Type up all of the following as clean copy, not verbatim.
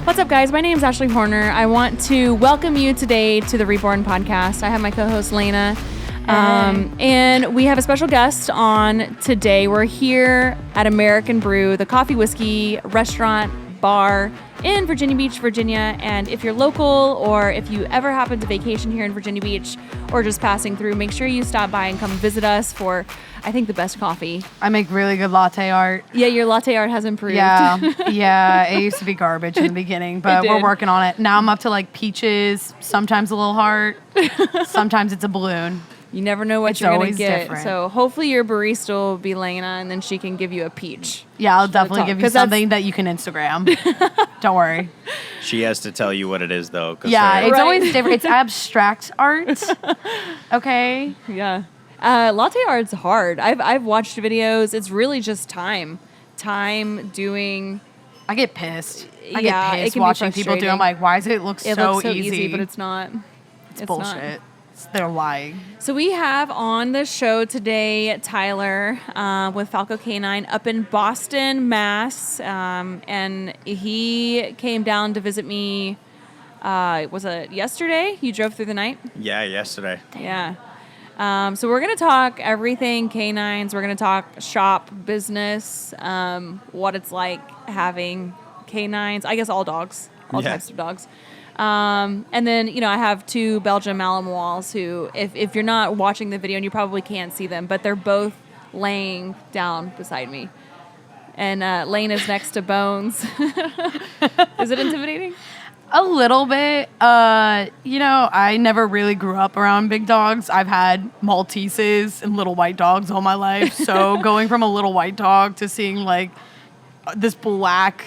What's up, guys? My name is Ashley Horner. I want to welcome you today to the Reborn podcast. I have my co-host, Lena. And we have a special guest on today. We're here at American Brew, the coffee whiskey restaurant bar in Virginia Beach, Virginia. And if you're local or if you ever happen to vacation here in Virginia Beach or just passing through, make sure you stop by and come visit us for, I think, the best coffee. I make really good latte art. Yeah, your latte art has improved. Yeah. It used to be garbage in the beginning, but we're working on it. Now I'm up to like peaches, sometimes a little heart, sometimes it's a balloon. You never know what you're going to get. Different. So hopefully your barista will be Lena, and then she can give you a peach. Yeah, I'll definitely give you something that you can Instagram. Don't worry. She has to tell you what it is, though. Yeah, it's always different. It's abstract art. Okay. Yeah. Latte art's hard. I've watched videos. It's really just time doing. I get pissed. I Yeah, get it pissed can be watching people do it. I'm like, why does it look It so looks so easy? but it's not. It's bullshit. They're lying. So we have on the show today Tyler with Falco K9 up in Boston, Mass. And he came down to visit me. Was it yesterday? You drove through the night? Yeah, yesterday. Yeah. So we're going to talk everything K9s. We're going to talk shop business, what it's like having K9s. I guess all dogs, all types of dogs. And then, I have two Belgian Malinois who, if you're not watching the video, and you probably can't see them, but they're both laying down beside me. And Lane is next to Bones. Is it intimidating? A little bit. I never really grew up around big dogs. I've had Malteses and little white dogs all my life. So going from a little white dog to seeing like this black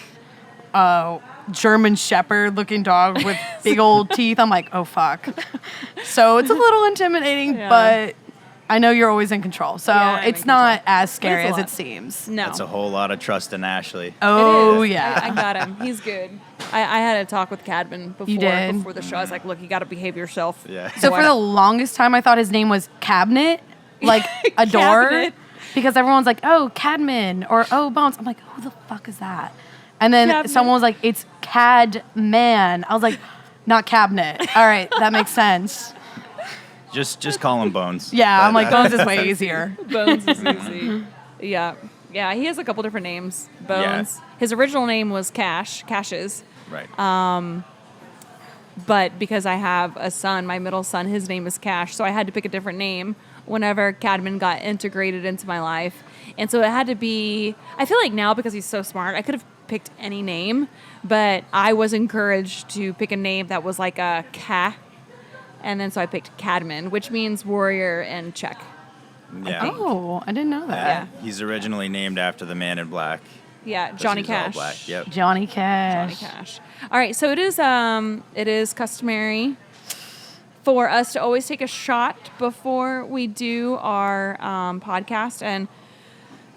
German Shepherd looking dog with big old teeth, I'm like, oh fuck. So it's a little intimidating, but I know you're always in control. So it's not as scary as it seems. No. That's a whole lot of trust in Ashley. Oh, yeah. I got him. He's good. I had a talk with Cadman before the show. I was like, look, you got to behave yourself. Yeah. So for the longest time, I thought his name was Cabinet, like a door. Cabinet. Because everyone's like, oh, Cadman, or oh, Bones. I'm like, who the fuck is that? And then Cabinet. someone was like, it's Cadman. I was like, not Cabinet. All right, that makes sense. Just call him Bones. Yeah, I'm like, Bones is way easier. Bones is easy. Yeah. Yeah, he has a couple different names. Bones. Yeah. His original name was Caches. Right. But because I have a son, my middle son, his name is Cash, so I had to pick a different name whenever Cadman got integrated into my life. And so it had to be, I feel like now because he's so smart, I could have picked any name, but I was encouraged to pick a name that was like a Ka. And then so I picked Cadman, which means warrior in Czech. Yeah. Oh, I didn't know that. Yeah. He's originally named after the Man in Black. Yeah, Johnny He's all Cash. black. Yep. Johnny Cash. Johnny Cash. All right, so it is customary for us to always take a shot before we do our podcast. And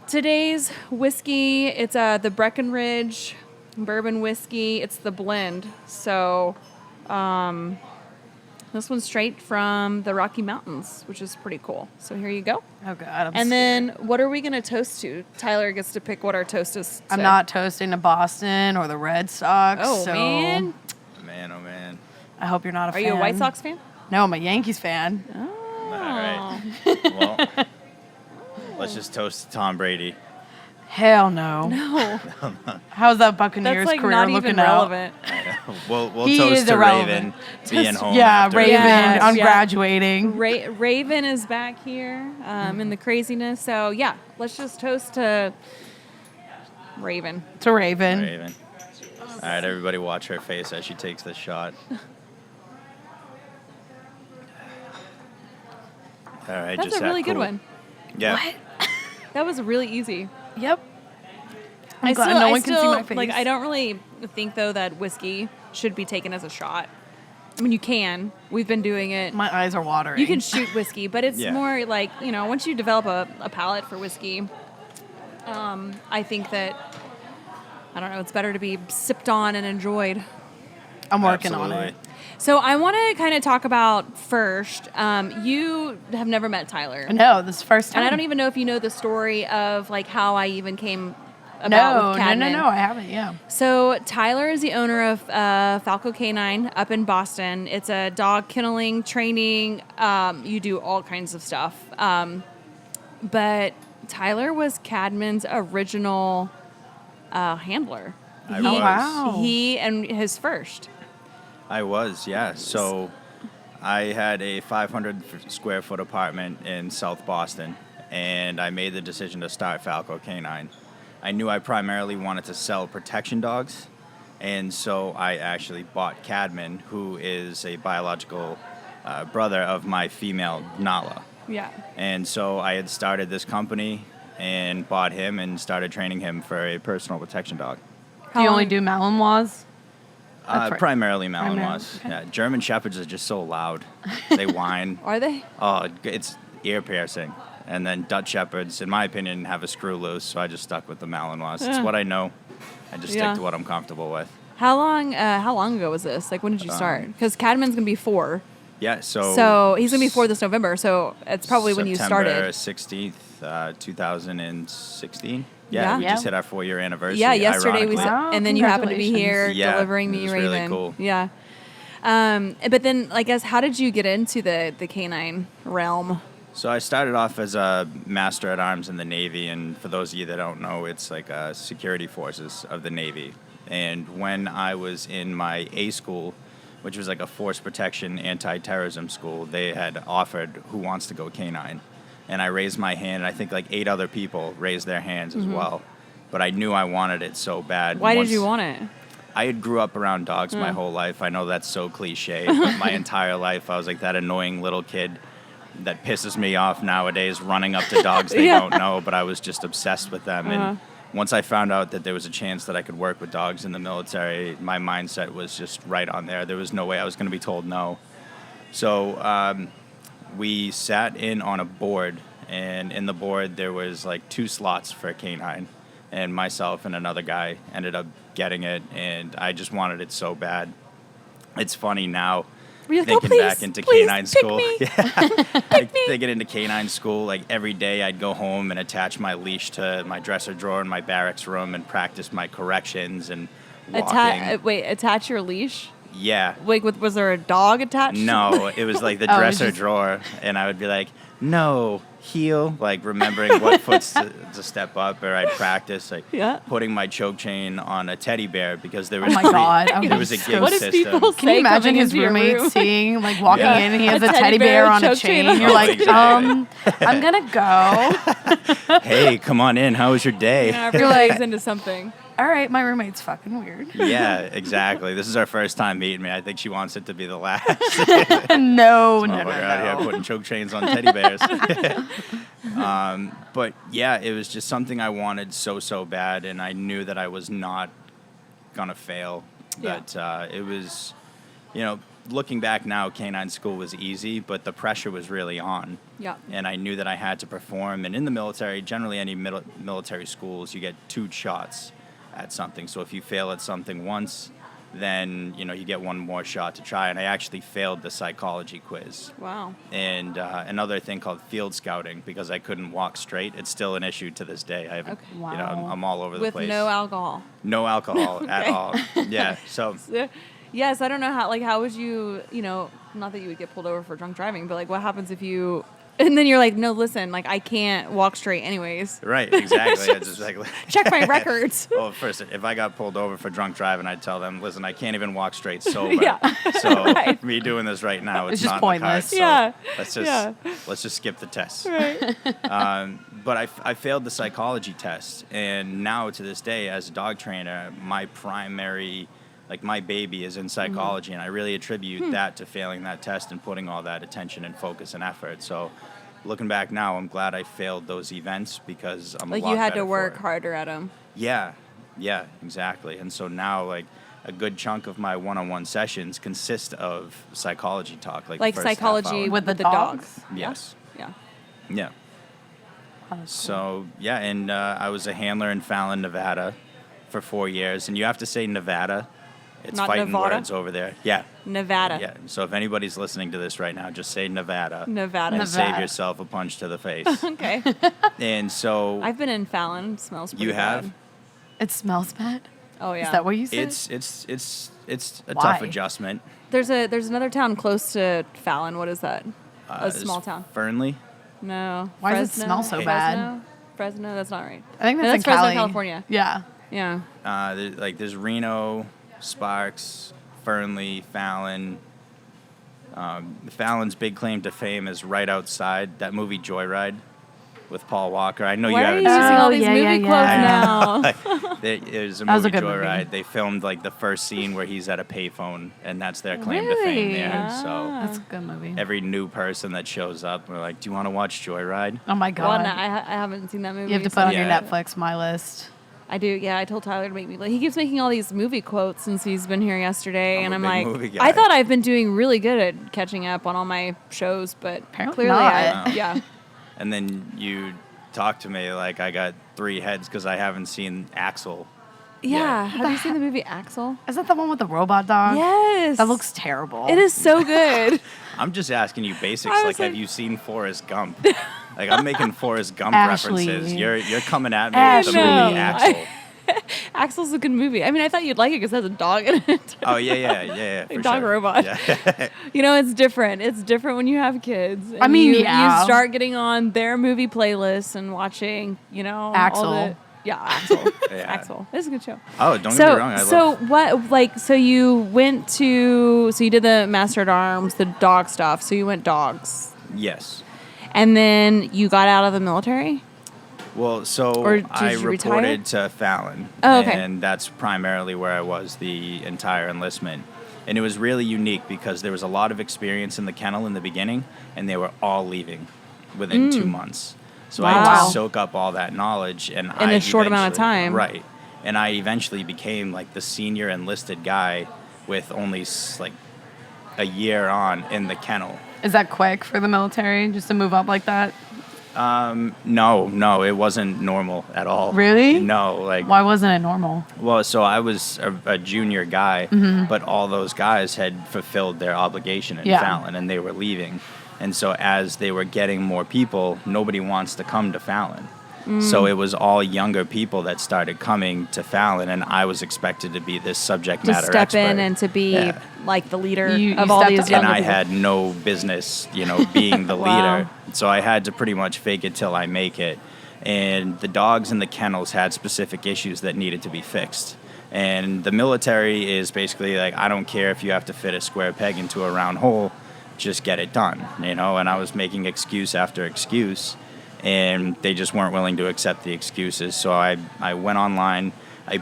today's whiskey, it's the Breckenridge bourbon whiskey. It's the blend. So this one's straight from the Rocky Mountains, which is pretty cool. So here you go. Oh, God. And then what are we going to toast to? Tyler gets to pick what our toast is today. I'm not toasting to Boston or the Red Sox. Oh, so man. Man, oh man. I hope you're not a fan. Are you a White Sox fan? No, I'm a Yankees fan. Oh. All right. Well, let's just toast to Tom Brady. Hell no. No. How's that Buccaneers That's like career not looking even out? relevant. We'll He toast is to irrelevant. Raven being home. Yeah, after. Raven Yes, on yeah. graduating. Raven is back here in the craziness. So, yeah, let's just toast to Raven. To Raven. Raven. All right, everybody watch her face as she takes this shot. All right, That's just a really cool. good one. Yeah. What? That was really easy. Yep. I'm glad no one can see my face. Like, I don't really think, though, that whiskey should be taken as a shot. I mean, you can. We've been doing it. My eyes are watering. You can shoot whiskey, but it's Yeah. more like, once you develop a palate for whiskey, I think that, I don't know, it's better to be sipped on and enjoyed. I'm working on Absolutely. it. So I want to kind of talk about first, you have never met Tyler. No, this is the first time. And I don't even know if you know the story of like how I even came about with Cadman. No, I haven't. Yeah. So Tyler is the owner of Falco K9 up in Boston. It's a dog kenneling, training. You do all kinds of stuff. But Tyler was Cadman's original handler. was. He and his first. I was, yeah. So I had a 500 square foot apartment in South Boston, and I made the decision to start Falco K9. I knew I primarily wanted to sell protection dogs, and so I actually bought Cadman, who is a biological brother of my female Nala. Yeah. And so I had started this company and bought him and started training him for a personal protection dog. Do you only do Malinois? That's right. Primarily Malinois. Primarily, okay. Yeah, German Shepherds are just so loud. They whine. Are they? Oh, it's ear piercing. And then Dutch Shepherds, in my opinion, have a screw loose, so I just stuck with the Malinois. It's what I know. I just stick to what I'm comfortable with. How long ago was this? Like, when did you start? Because Cadman's going to be 4. Yeah, So he's going to be 4 this November, so it's probably when you started. September 16th, 2016. Yeah. We just hit our 4-year anniversary. Yeah, yesterday we ironically. said, and then you happened to be here Yeah, delivering me it was Raven. really cool. Yeah. But then, I guess, how did you get into the canine realm? So I started off as a master at arms in the Navy, and for those of you that don't know, it's like security forces of the Navy. And when I was in my A school, which was like a force protection anti-terrorism school, they had offered who wants to go K9. And I raised my hand, and I think like 8 other people raised their hands as well. But I knew I wanted it so bad. Why did you want it? I had grew up around dogs my whole life. I know that's so cliche, but my entire life I was like that annoying little kid that pisses me off nowadays, running up to dogs they don't know, but I was just obsessed with them. And once I found out that there was a chance that I could work with dogs in the military, my mindset was just right on there. There was no way I was going to be told no. So we sat in on a board, and in the board there was like 2 slots for a K9, and myself and another guy ended up getting it, and I just wanted it so bad. It's funny now. Thinking back into K9 school. Thinking into K9 school, like every day I'd go home and attach my leash to my dresser drawer in my barracks room and practice my corrections and walking. Attach your leash? Yeah. Like, was there a dog attached? No, it was like the dresser drawer, and I would be like, no, heel, like remembering what foot to step up, or I'd practice like putting my choke chain on a teddy bear because there was there was a gig what system. If people Can you imagine his roommate seeing, like, walking in and he has a teddy bear on a chain? You're like, I'm gonna go. Hey, come on in. How was your day? Everybody's into something. All right, my roommate's fucking weird. Yeah, exactly. This is our first time meeting me. I think she wants it to be the last. No. Out here putting choke chains on teddy bears. But yeah, it was just something I wanted so bad, and I knew that I was not gonna fail. But it was, looking back now, K9 school was easy, but the pressure was really on. Yeah. And I knew that I had to perform. And in the military, generally any military schools, you get 2 shots at something. So if you fail at something once, then you get one more shot to try. And I actually failed the psychology quiz. Wow. And another thing called field scouting, because I couldn't walk straight. It's still an issue to this day. I have, I'm all over the place. With no alcohol. No alcohol at all. Yeah. So. Yes, I don't know how would you, not that you would get pulled over for drunk driving, but like what happens if you, and then you're like, no, listen, like I can't walk straight anyways. Right, exactly. It's just like, check my records. Well, first, if I got pulled over for drunk driving, I'd tell them, listen, I can't even walk straight sober. So me doing this right now, it's just not pointless. In the cards, so let's just skip the test. Right. But I failed the psychology test, and now to this day, as a dog trainer, my primary, like my baby is in psychology, and I really attribute that to failing that test and putting all that attention and focus and effort. So looking back now, I'm glad I failed those events because I'm like a lot you had better to work for it. harder at them. Yeah, exactly. And so now, like, a good chunk of my one-on-one sessions consist of psychology talk, like the first psychology half with the dogs. Yes. Yeah. So and I was a handler in Fallon, Nevada, for 4 years, and you have to say Nevada. It's not fighting Nevada? words over there. Yeah. Nevada. Yeah. So if anybody's listening to this right now, just say Nevada. Nevada. And save yourself a punch to the face. Okay. And so I've been in Fallon. It smells pretty you have? bad. It smells bad? Oh yeah. Is that what you said? It's a Why? tough adjustment. There's another town close to Fallon. What is that? A small town. Fernley. No. Why does it smell so bad? Fresno. That's not right. I think No, that's in Fresno, Cali. California. Yeah. Yeah. There's Reno, Sparks, Fernley, Fallon. Fallon's big claim to fame is right outside that movie Joyride with Paul Walker. I know Why you are haven't you seen using it. all these yeah, movie yeah, quotes now? There's a That was movie a good Joyride. movie. They filmed like the first scene where he's at a payphone, and that's their claim to Really? fame there. Ah. So That's a good movie. every new person that shows up, we're like, "Do you want to watch Joyride?" Oh my Well, God. no, I haven't seen that movie. You have to put so- on your Yeah. Netflix my list. I do. Yeah, I told Tyler to make me. He keeps making all these movie quotes since he's been here yesterday, I'm and a I'm big like, movie guy. I thought I've been doing really good at catching up on all my shows, but Apparently clearly, not. yeah. And then you talk to me like I got 3 heads because I haven't seen Axel. Yeah. Have you seen the movie Axel? Is that the one with the robot dog? Yes. That looks terrible. It is so good. I'm just asking you basics. I was Like, have like- you seen Forrest Gump? Like, I'm making Forrest Gump Ashley. references. You're coming at me Ashley. with the movie No. Axel. Axel's a good movie. I mean, I thought you'd like it because it has a dog in it. Oh yeah. For Dog sure. robot. Yeah. You know, it's different. It's different when you have kids. I mean, you yeah. start getting on their movie playlists and watching, Axel. all the Axel. Yeah. Axel. It's a good show. Oh, don't get me wrong. So you went to, so you did the Master at Arms, the dog stuff. So you went dogs. Yes. And then you got out of the military? Well, Or so did I you retire? reported to Fallon. Oh, okay. And that's primarily where I was the entire enlistment. And it was really unique because there was a lot of experience in the kennel in the beginning, and they were all leaving within 2 months. So I had Wow. to soak up all that knowledge. And In a short amount of eventually- time. Right. And I eventually became like the senior enlisted guy with only like a year on in the kennel. Is that quick for the military just to move up like that? No, it wasn't normal at all. Really? No, like Why wasn't it normal? well, so I was a junior guy, but all those guys had fulfilled their obligation in Yeah. Fallon, and they were leaving. And so as they were getting more people, nobody wants to come to Fallon. So it was all younger people that started coming to Fallon, and I was expected to be this subject To matter step expert. in and to be Yeah. like the leader You of all stepped these up. young And I people. had no business, being the Wow. leader. So I had to pretty much fake it till I make it. And the dogs in the kennels had specific issues that needed to be fixed. And the military is basically like, I don't care if you have to fit a square peg into a round hole, just get it done, And I was making excuse after excuse, and they just weren't willing to accept the excuses. So I went online. I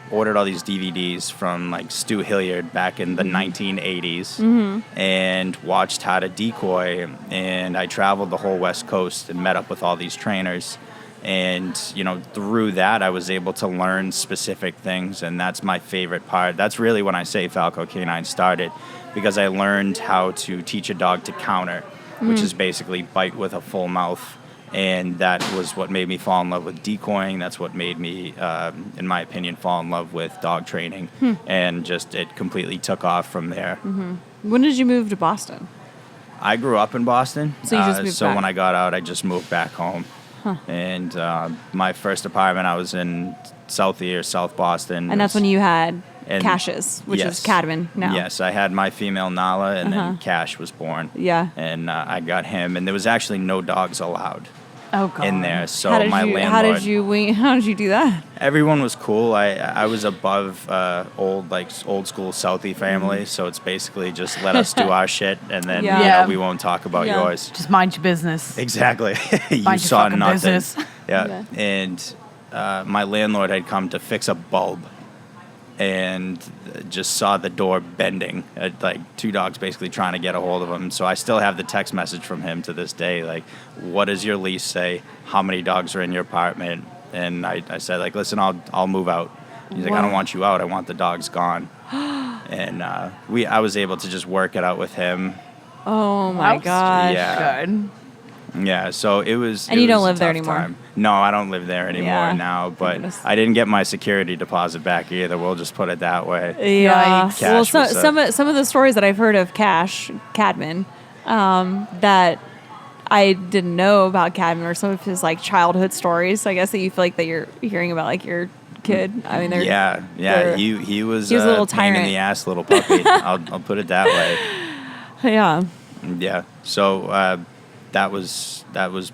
ordered all these DVDs from like Stu Hilliard back in the 1980s and watched how to decoy. And I traveled the whole West Coast and met up with all these trainers. And, through that, I was able to learn specific things. And that's my favorite part. That's really when I say Falco K9 started, because I learned how to teach a dog to counter, which is basically bite with a full mouth. And that was what made me fall in love with decoying. That's what made me, in my opinion, fall in love with dog training. And just it completely took off from there. When did you move to Boston? I grew up in Boston. So you just moved So back. when I got out, I just moved back home. And my first apartment, I was in South Boston. And that's when you had And- Cassius, which yes. is Cadman now. Yes, I had my female Nala, and then Cash was born. Yeah. And I got him, and there was actually no dogs allowed Oh, God. in there. So How did my you landlord, how did you do that? everyone was cool. I was above old school Southie family, so it's basically just let us do our shit, and then Yeah. Yeah. we won't talk about Yeah. yours. Just mind your business. Exactly. You Mind your saw fucking nothing. business. Yeah. And my landlord had come to fix a bulb and just saw the door bending. Like 2 dogs basically trying to get a hold of him. So I still have the text message from him to this day. Like, what does your lease say? How many dogs are in your apartment? And I said, like, listen, I'll move out. He's like, I don't Wow. want you out. I want the dogs gone. And I was able to just work it out with him. Oh my That's gosh. Yeah. Good. Yeah, so it was. And it you don't was a live there tough anymore? time. No, I don't live there anymore Yeah. now. But Goodness. I didn't get my security deposit back either. We'll just put it that way. Yeah. Yikes. Well, Cash was some of the stories that I've heard of Cadman, that I didn't know about Cadman, or some of his like childhood stories. I guess that you feel like that you're hearing about like your kid. I mean, Yeah. they're- He was a little pain in tyrant. the ass little puppy. I'll put it that way. Yeah. Yeah. So that was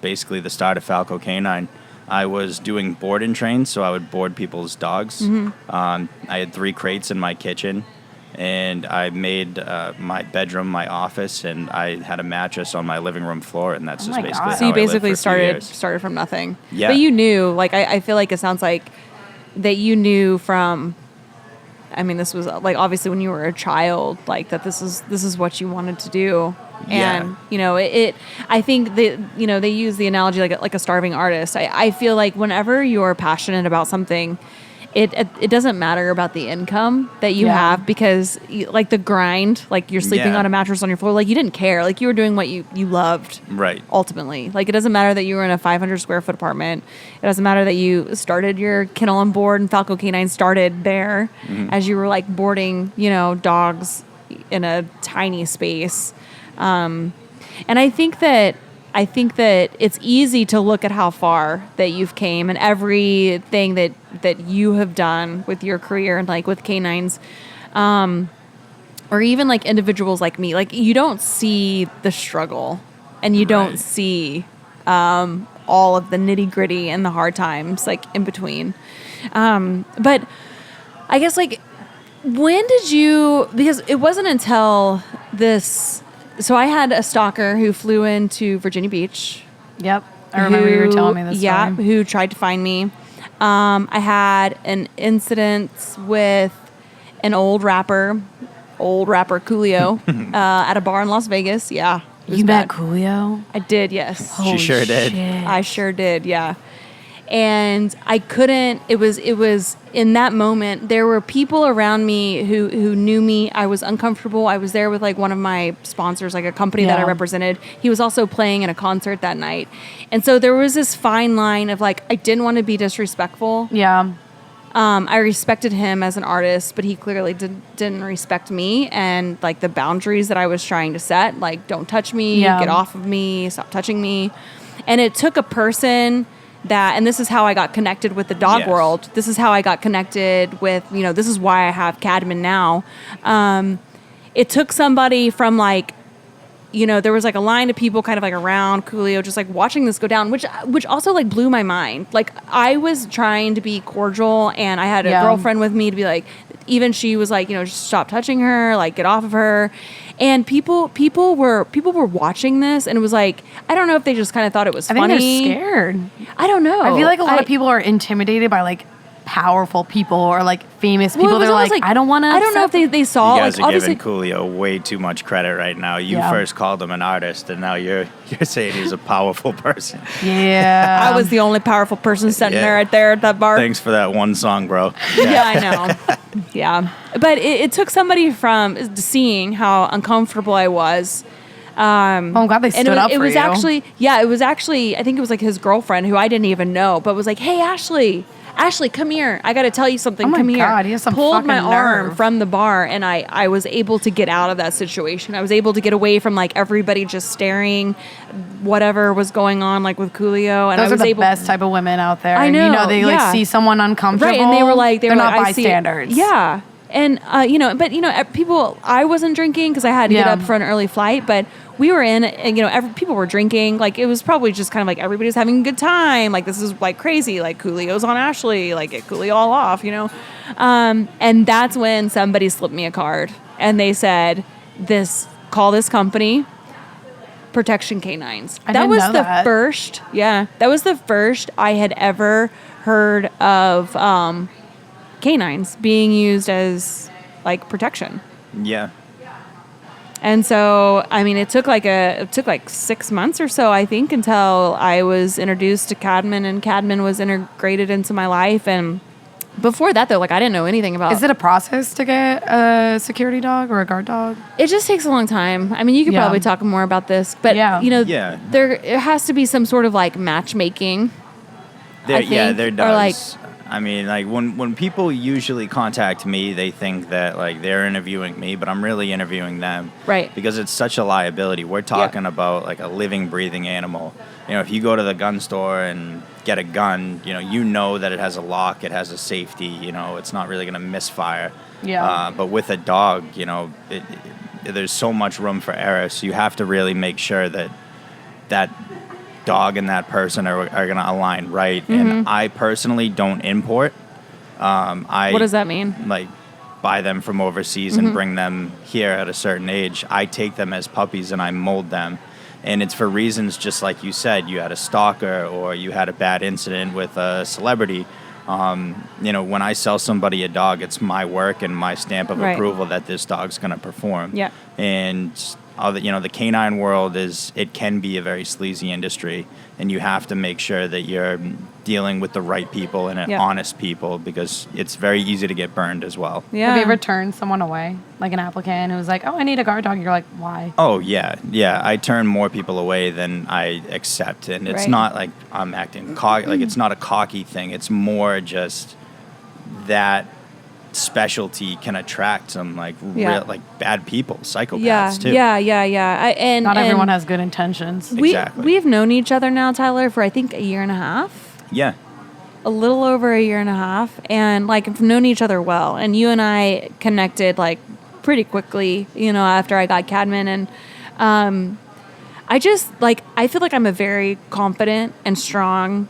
basically the start of Falco K9. I was doing board and train, so I would board people's dogs. I had 3 crates in my kitchen, and I made my bedroom my office, and I had a mattress on my living room floor, and that's Oh just my basically God. how So you I lived basically for a few years. started from nothing. Yeah. But you knew, like, I feel like it sounds like that you knew from, I mean, this was like obviously when you were a child, like that this is what you wanted to do. Yeah. And, you know, I think that, you know, they use the analogy like a starving artist. I feel like whenever you're passionate about something, it doesn't matter about the income that you have, because like the grind, like you're sleeping Yeah. on a mattress on your floor, like you didn't care, like you were doing what you loved. Right. Ultimately, like it doesn't matter that you were in a 500 square foot apartment. It doesn't matter that you started your kennel on board and Falco K9 started there as you were like boarding, you know, dogs in a tiny space. And I think that it's easy to look at how far that you've came and everything that you have done with your career and like with K9s, or even like individuals like me. Like you don't see the struggle and you don't Right. see all of the nitty gritty and the hard times like in between. But I guess like when did you, because it wasn't until this, so I had a stalker who flew into Virginia Beach. Yep. I remember you were telling me this Yeah, story. who tried to find me. I had an incident with an old rapper Coolio, at a bar in Las Vegas. Yeah. it was You met bad. Coolio? I did, yes. Holy sure did. shit. I sure did, yeah. And I couldn't, it was in that moment, there were people around me who knew me. I was uncomfortable. I was there with like one of my sponsors, like a company that I Yeah. represented. He was also playing in a concert that night. And so there was this fine line of like, I didn't want to be disrespectful. Yeah. I respected him as an artist, but he clearly didn't respect me and like the boundaries that I was trying to set, like don't touch me, Yeah. get off of me, stop touching me. And it took a person that, and this is how I got connected with the dog Yes. world. This is how I got connected with, you know, this is why I have Cadman now. It took somebody from like, you know, there was like a line of people kind of like around Coolio, just like watching this go down, which also like blew my mind. Like I was trying to be cordial and I had a Yeah. girlfriend with me to be like, even she was like, you know, just stop touching her, like get off of her. And people were watching this and it was like, I don't know if they just kind of thought it was I think funny. they're scared. I don't know. I feel like a lot of people are intimidated by like powerful people or like famous people. Well, it was They're almost like, I don't want to. I don't know if they saw You guys like are obviously giving Coolio way too much credit right now. You Yeah. first called him an artist, and now you're saying he's a powerful person. Yeah. I was the only powerful person sitting Yeah. there right there at that bar. Thanks for that one song, bro. Yeah, I know. Yeah. But it took somebody from seeing how uncomfortable I was. Oh, I'm glad they stood up it for was you. actually, yeah, it was actually, I think it was like his girlfriend who I didn't even know, but was like, hey, Ashley, come here. I got to tell you something. Oh my come here. God, he has some Pulled my fucking arm nerve. from the bar and I was able to get out of that situation. I was able to get away from like everybody just staring, whatever was going on like with Coolio. And Those I was are the able best type of women out there. I You know, know, they like yeah. see someone uncomfortable. Right, and they were like, they're not I see it. bystanders. Yeah, and you know, but you know, people. I wasn't drinking because I had to get Yeah. up for an early flight, but we were in, and you know, people were drinking. Like it was probably just kind of like everybody's having a good time. Like this is like crazy. Like Coolio's on Ashley. Like get Coolio all off, you know. And that's when somebody slipped me a card, and they said, call this company. Protection K9s. I That didn't was know the that. first. Yeah, that was the first I had ever heard of K9s being used as like protection. Yeah. And so, I mean, it took like 6 months or so, I think, until I was introduced to Cadman and Cadman was integrated into my life. And before that, though, like I didn't know anything about. Is it a process to get a security dog or a guard dog? It just takes a long time. I mean, you could Yeah. probably talk more about this, but Yeah. you know, Yeah. there has to be some sort of like matchmaking. There, I yeah, think, there or does. like- I mean, like when people usually contact me, they think that like they're interviewing me, but I'm really interviewing them. Right. Because it's such a liability. We're talking about like a living, breathing animal. You know, if you go to the gun store and get a gun, you know that it has a lock, it has a safety, it's not really going to misfire. Yeah. But with a dog, there's so much room for error. So you have to really make sure that that dog and that person are going to align right. Mm-hmm. And I personally don't import. What does that mean? Like buy them from overseas and bring them here at a certain age. I take them as puppies and I mold them. And it's for reasons just like you said, you had a stalker or you had a bad incident with a celebrity. When I sell somebody a dog, it's my work and my stamp of approval that this dog's going to perform. Yeah. And the canine world it can be a very sleazy industry, and you have to make sure that you're dealing with the right people and honest people, because it's very easy to get burned as well. Yeah. Have you ever turned someone away, like an applicant who was like, "Oh, I need a guard dog"? You're like, "Why?" Oh yeah. I turn more people away than I accept, and it's not like I'm acting cocky. Like it's not a cocky thing. It's more just that specialty can attract some real bad people, psychopaths too. And not everyone has good intentions. Exactly. We've known each other now, Tyler, for I think a year and a half. Yeah. A little over a year and a half, and have known each other well. And you and I connected pretty quickly, after I got Cadman, and I just I feel like I'm a very confident and strong.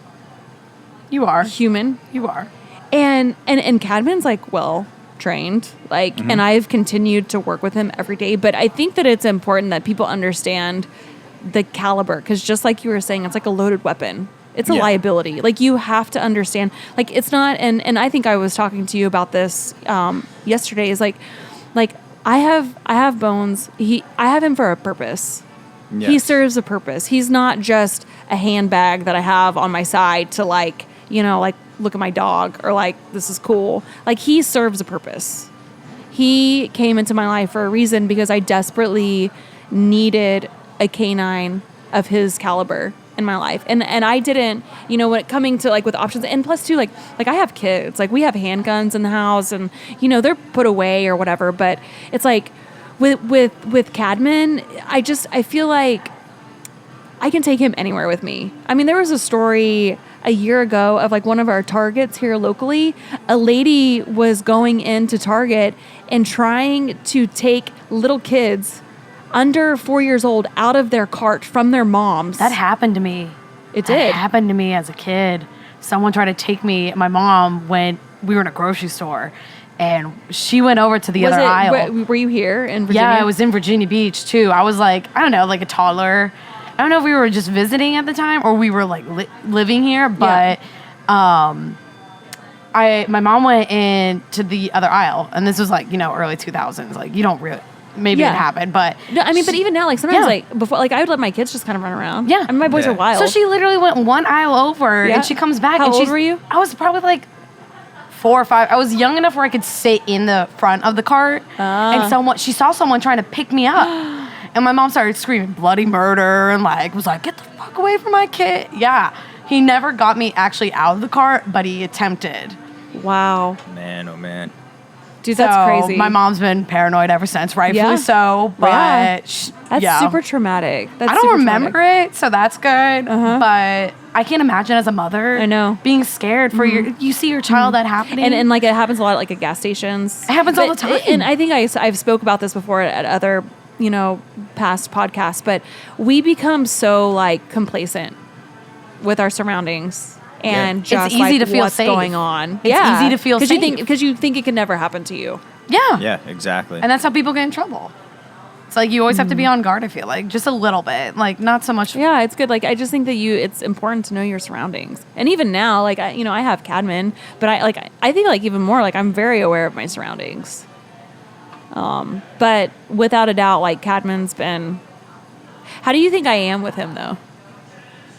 You are human. You are. And Cadman's well trained, and I've continued to work with him every day. But I think that it's important that people understand the caliber, because just like you were saying, it's like a loaded weapon. It's a liability. You have to understand, it's not, and I think I was talking to you about this yesterday, is I have Bones. I have him for a purpose. Yes. He serves a purpose. He's not just a handbag that I have on my side to look at my dog, or this is cool. He serves a purpose. He came into my life for a reason, because I desperately needed a canine of his caliber in my life. And I didn't, when it coming to with options, and plus too, I have kids, we have handguns in the house, and they're put away or whatever. But it's with Cadman, I feel like I can take him anywhere with me. I mean, there was a story a year ago of one of our Targets here locally. A lady was going into Target and trying to take little kids under 4 years old out of their cart from their moms. That happened to me. It did. That happened to me as a kid. Someone tried to take me, my mom, when we were in a grocery store, and she went over to the other aisle. Were you here in Virginia? Yeah, I was in Virginia Beach too. I was I don't know, a toddler. I don't know if we were just visiting at the time or we were living here, but my mom went into the other aisle, and this was early 2000s. You don't really, maybe it happened, but no, I mean, but even now, sometimes before, I would let my kids just kind of run around. Yeah, I mean, my boys are wild. So she literally went one aisle over, and she comes back. How old were you? I was probably 4 or 5. I was young enough where I could sit in the front of the cart, and she saw someone trying to pick me up. And my mom started screaming bloody murder and was get the fuck away from my kid. Yeah. He never got me actually out of the cart, but he attempted. Wow. Man, oh man. Dude, that's crazy. My mom's been paranoid ever since, rightfully so. But that's super traumatic. I don't remember it, so that's good. But I can't imagine as a mother. I know. Being scared for you see your child that happening. And it happens a lot at gas stations. It happens all the time. And I think I've spoke about this before at other past podcasts, but we become so complacent with our surroundings and just it's easy to feel what's safe. Going on. It's easy to feel safe because you think it can never happen to you. Yeah. Yeah, exactly. And that's how people get in trouble. It's you always have to be on guard, I feel just a little bit, not so much. Yeah, it's good. I just think that it's important to know your surroundings. And even now, I have Cadman, but I think even more, I'm very aware of my surroundings. But without a doubt, Cadman's been. How do you think I am with him, though?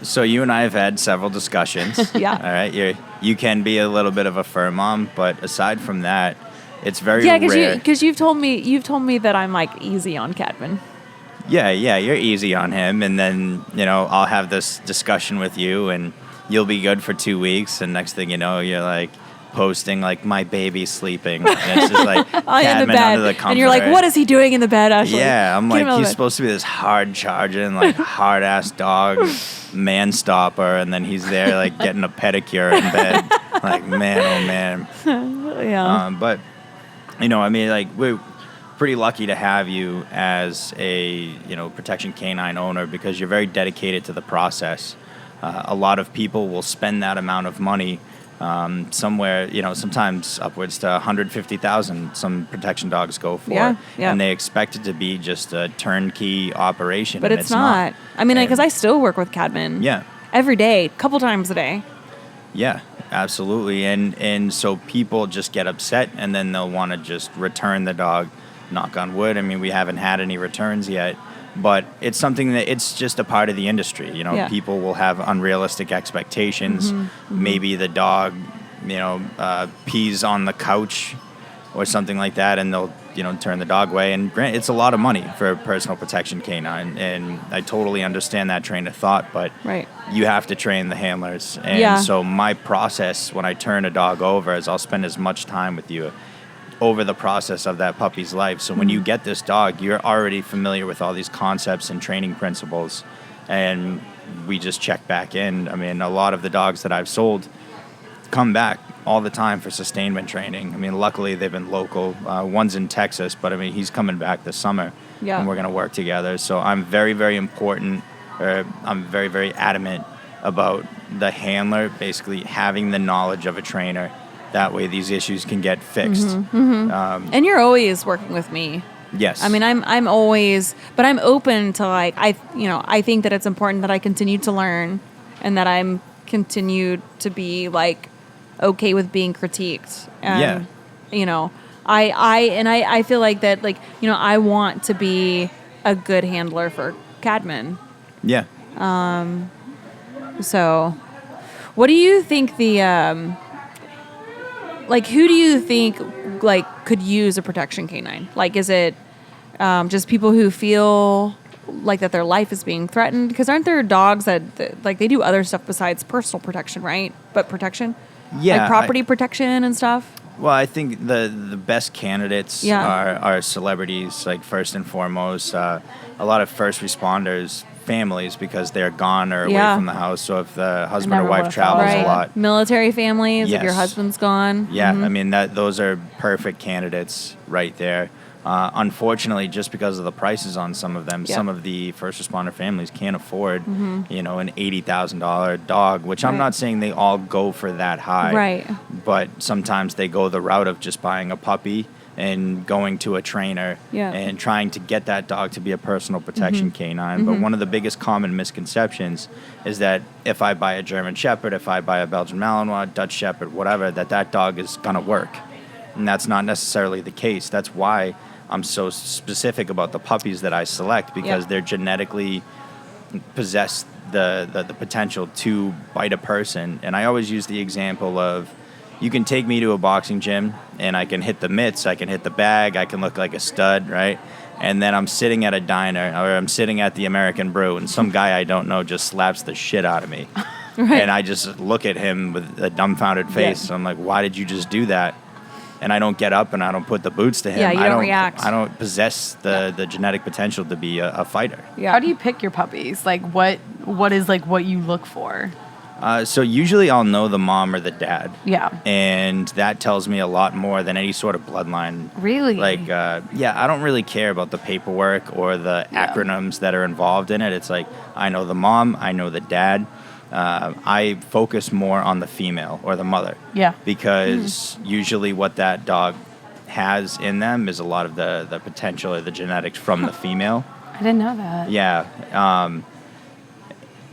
So you and I have had several discussions. Yeah. All right. You can be a little bit of a fur mom, but aside from that, it's very rare. Because you've told me that I'm easy on Cadman. Yeah, you're easy on him, and then I'll have this discussion with you, and you'll be good for 2 weeks, and next thing you know, you're posting like my baby sleeping, and it's just like in the Cadman bed, under the comforter. and you're like, what is he doing in the bed? Actually, Yeah, I'm Get him out like, of he's bed. supposed to be this hard charging, like hard ass dog, man stopper, and then he's there like getting a pedicure in bed. Like, man, oh man. Yeah. But you know, I mean, like, we're pretty lucky to have you as a protection canine owner, because you're very dedicated to the process. A lot of people will spend that amount of money. Somewhere, sometimes upwards to $150,000 some protection dogs go for. Yeah. And they expect it to be just a turnkey operation. But and it's not. I mean, because And- I still work with Cadman. Yeah. Every day, a couple times a day. Yeah, absolutely. And so people just get upset, and then they'll want to just return the dog, knock on wood. I mean, we haven't had any returns yet. But it's something that it's just a part of the industry. Yeah. People will have unrealistic expectations. Mm-hmm. Maybe the dog, pees on the couch or something like that, and they'll, turn the dog away. And it's a lot of money for a personal protection canine. And I totally understand that train of thought, but Right. you have to train the handlers. And Yeah. so my process when I turn a dog over is I'll spend as much time with you over the process of that puppy's life. So when you get this dog, you're already familiar with all these concepts and training principles, and we just check back in. I mean, a lot of the dogs that I've sold come back all the time for sustainment training. I mean, luckily they've been local. One's in Texas, but I mean, he's coming back this summer, Yeah. and we're going to work together. So I'm very, very I'm very, very adamant about the handler basically having the knowledge of a trainer. That way these issues can get fixed. And you're always working with me. Yes. I mean, I'm always, but I'm open to like, I think that it's important that I continue to learn, and that I'm continued to be like okay with being critiqued. And, I feel like that, like, I want to be a good handler for Cadman. Yeah. So what do you think who do you think like could use a protection canine? Like, is it just people who feel like that their life is being threatened? Because aren't there dogs that like they do other stuff besides personal protection, right? But protection, Yeah, like property protection and stuff. Well, I think the best candidates Yeah. are celebrities, like first and foremost. A lot of first responders, families, because they're gone or away Yeah. from the house. So if the husband never or wife would've travels thought. a lot, Military families, if your Yes. husband's gone. yeah, I mean those are perfect candidates right there. Unfortunately, just because of the prices on some of them, Yeah. some of the first responder families can't afford, an $80,000 dog. Which I'm Right. not saying they all go for that high, Right. But sometimes they go the route of just buying a puppy and going to a trainer Yeah. and trying to get that dog to be a personal protection canine. But one of the biggest common misconceptions is that if I buy a German Shepherd, if I buy a Belgian Malinois, Dutch Shepherd, whatever, that dog is going to work. And that's not necessarily the case. That's why I'm so specific about the puppies that I select, because Yeah. they're genetically possess the potential to bite a person. And I always use the example of, you can take me to a boxing gym and I can hit the mitts, I can hit the bag, I can look like a stud, right? And then I'm sitting at a diner, or I'm sitting at the American Brew, and some guy I don't know just slaps the shit out of me. Right. And I just look at him with a dumbfounded face. Yeah. I'm like, why did you just do that? And I don't get up and I don't put the boots to him. Yeah, you I don't react. I don't possess the genetic potential to be a fighter. Yeah. How do you pick your puppies? Like, what is like what you look for? So usually I'll know the mom or the dad. Yeah. And that tells me a lot more than any sort of bloodline. Really? Like, I don't really care about the paperwork or the acronyms that are involved in it. It's like, I know the mom, I know the dad. I focus more on the female or the mother. Yeah. Because usually what that dog has in them is a lot of the potential or the genetics from the female. I didn't know that. Yeah.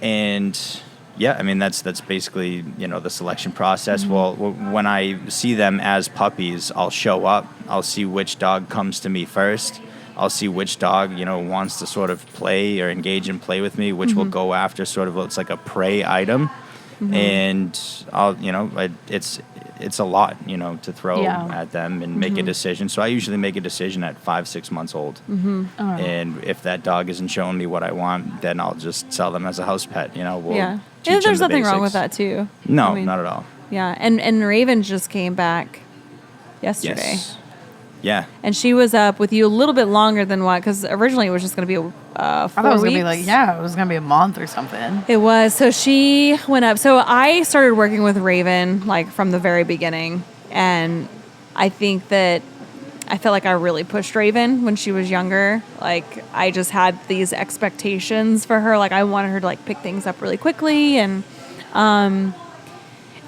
And yeah, I mean, that's basically, the selection process. Well, when I see them as puppies, I'll show up. I'll see which dog comes to me first. I'll see which dog, wants to sort of play or engage and play with me, which will go after sort of looks like a prey item. And I'll, it's a lot, to throw at them and make a decision. So I usually make a decision at 5-6 months old. And if that dog isn't showing me what I want, then I'll just sell them as a house pet. We'll Yeah. teach them There's the nothing wrong with basics. that too. No, I mean, not at all. Yeah. And Raven just came back yesterday. Yes. Yeah. And she was up with you a little bit longer than what? Because originally it was just going to be 4 I thought it was weeks. gonna be like, it was gonna be a month or something. It was. So she went up. So I started working with Raven like from the very beginning. And I think that I felt like I really pushed Raven when she was younger. Like I just had these expectations for her. Like I wanted her to like pick things up really quickly.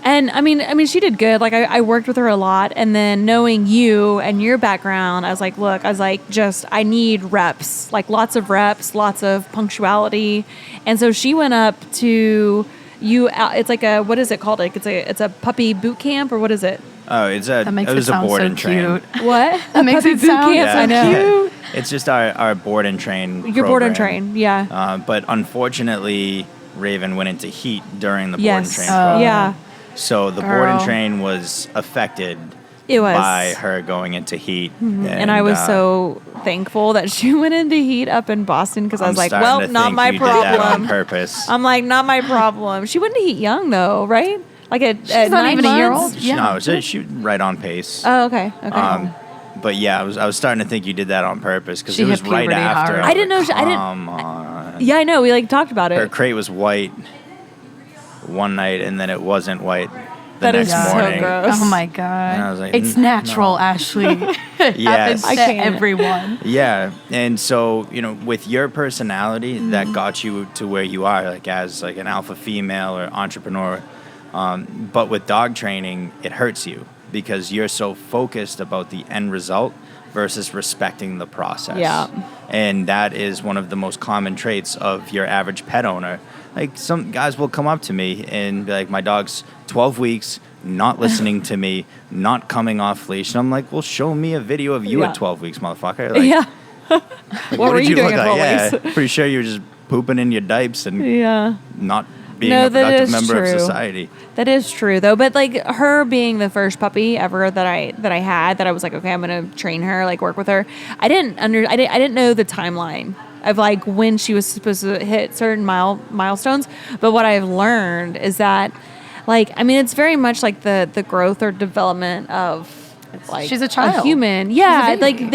And I mean, she did good. Like I worked with her a lot, and then knowing you and your background, I was like, look, I need reps, like lots of reps, lots of punctuality, and so she went up to you. It's like what is it called? Like it's a puppy boot camp, or what is it? Oh, it was a board and train. What? That makes puppy it sound camp? so I know. cute. It's just our board and train. Your board and program. train, yeah. But unfortunately, Raven went into heat during the board and Yes. train program. Yeah. So the board and Girl. train was affected It was. by her going into heat. And I was so thankful that she went into heat up in Boston because I was like, starting well, to not think my you did that on problem. purpose. I'm like, not my problem. She went into heat young though, right? Like at She's not 9 even a year months? old. Yeah. No, she was right on pace. Oh, okay. Okay. But yeah, I was starting to think you did that on purpose because She it was hit right puberty after. hard. was I didn't know like, she- I didn't- Come on. yeah, I know. We like talked about Her it. crate was white one night, and then it wasn't white the That is next so morning. gross. Oh my god. And I was like, it's "N- natural, no." Ashley. It Yes. happens I to can't. everyone. Yeah, and so with your personality, Mm-hmm. that got you to where you are, like as like an alpha female or entrepreneur. But with dog training, it hurts you because you're so focused about the end result versus respecting the process. Yeah. And that is one of the most common traits of your average pet owner. Like some guys will come up to me and be like, my dog's 12 weeks, not listening to me, not coming off leash. And I'm like, well, show me a video of you Yeah. at 12 weeks, motherfucker. Like, Yeah. like, What were did you doing look at like? 12 Yeah, weeks? pretty sure you were just pooping in your diapers and Yeah. not being No, a that productive is member of true. society. That is true though. But like her being the first puppy ever that I had, that I was like, okay, I'm gonna train her, like work with her. I didn't know the timeline of like when she was supposed to hit certain milestones. But what I've learned is that, like, I mean, it's very much like the growth or development of like She's a child. human. Yeah, She's a baby. like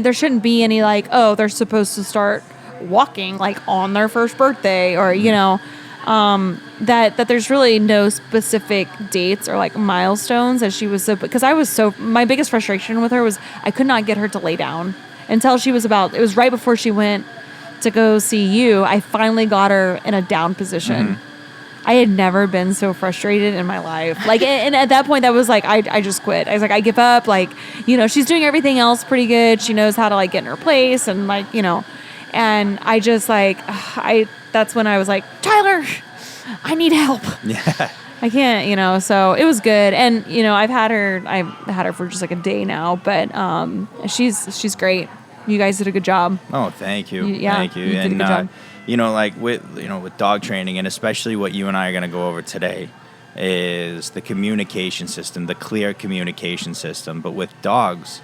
there shouldn't be any like, oh, they're supposed to start walking like on their first birthday, or that there's really no specific dates or like milestones as she was so, because my biggest frustration with her was I could not get her to lay down until she was it was right before she went to go see you. I finally got her in a down position. I had never been so frustrated in my life. Like, and at that point, that was like, I just quit. I was like, I give up. Like, she's doing everything else pretty good. She knows how to like get in her place and like, and I just like, that's when I was like, Tyler, I need help. Yeah. I can't, so it was good. And, I've had her for just like a day now, but, she's great. You guys did a good job. Oh, thank you. Yeah, Thank you. you did a And, good job. like with dog training, and especially what you and I are going to go over today, is the communication system, the clear communication system. But with dogs,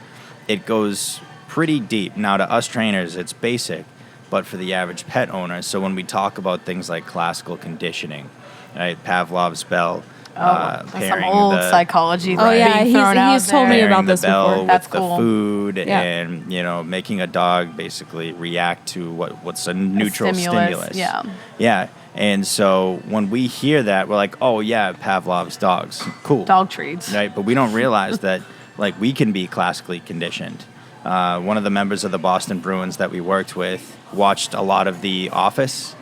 it goes pretty deep. Now, to us trainers, it's basic, but for the average pet owner, so when we talk about things like classical conditioning, right, Pavlov's bell, That's some pairing old the psychology. Oh, yeah, being thrown out he's told me there. about pairing the this bell before. with That's the cool. food, Yeah. and making a dog basically react to what's a neutral stimulus, stimulus. yeah. Yeah. And so when we hear that, we're like, oh yeah, Pavlov's dogs, cool. Dog treats. Right, but we don't realize that like we can be classically conditioned. One of the members of the Boston Bruins that we worked with watched a lot of The Office,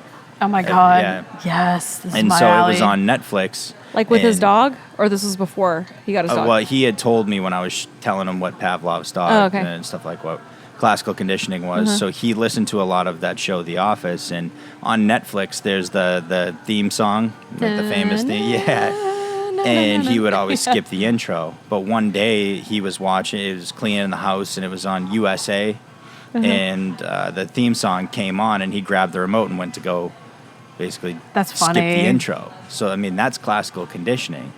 Oh my god. yeah. Yes. This is and my so alley. it was on Netflix. Like with his and- dog, or this was before he got his dog? Well, he had told me when I was telling him what Pavlov's dog Oh, okay. and stuff like what classical conditioning was. So he listened to a lot of that show, The Office, and on Netflix there's the theme song, like the famous theme. Yeah. And he would always skip the intro. But one day he was watching, it was cleaning the house, and it was on USA, and the theme song came on, and he grabbed the remote and went to go basically That's skip funny. the intro. So I mean that's classical conditioning.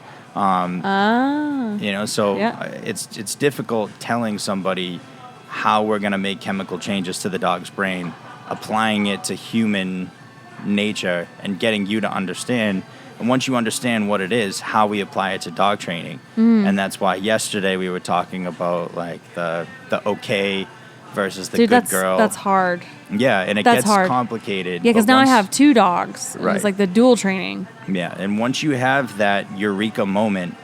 So Yeah. it's difficult telling somebody how we're going to make chemical changes to the dog's brain, applying it to human nature, and getting you to understand, And once you understand what it is, how we apply it to dog training. And that's why yesterday we were talking about like the okay versus the good girl. That's hard. Yeah, and it That's gets hard. complicated. Yeah, because but now I once- have 2 dogs. And Right. it's like the dual training. Yeah, and once you have that eureka moment,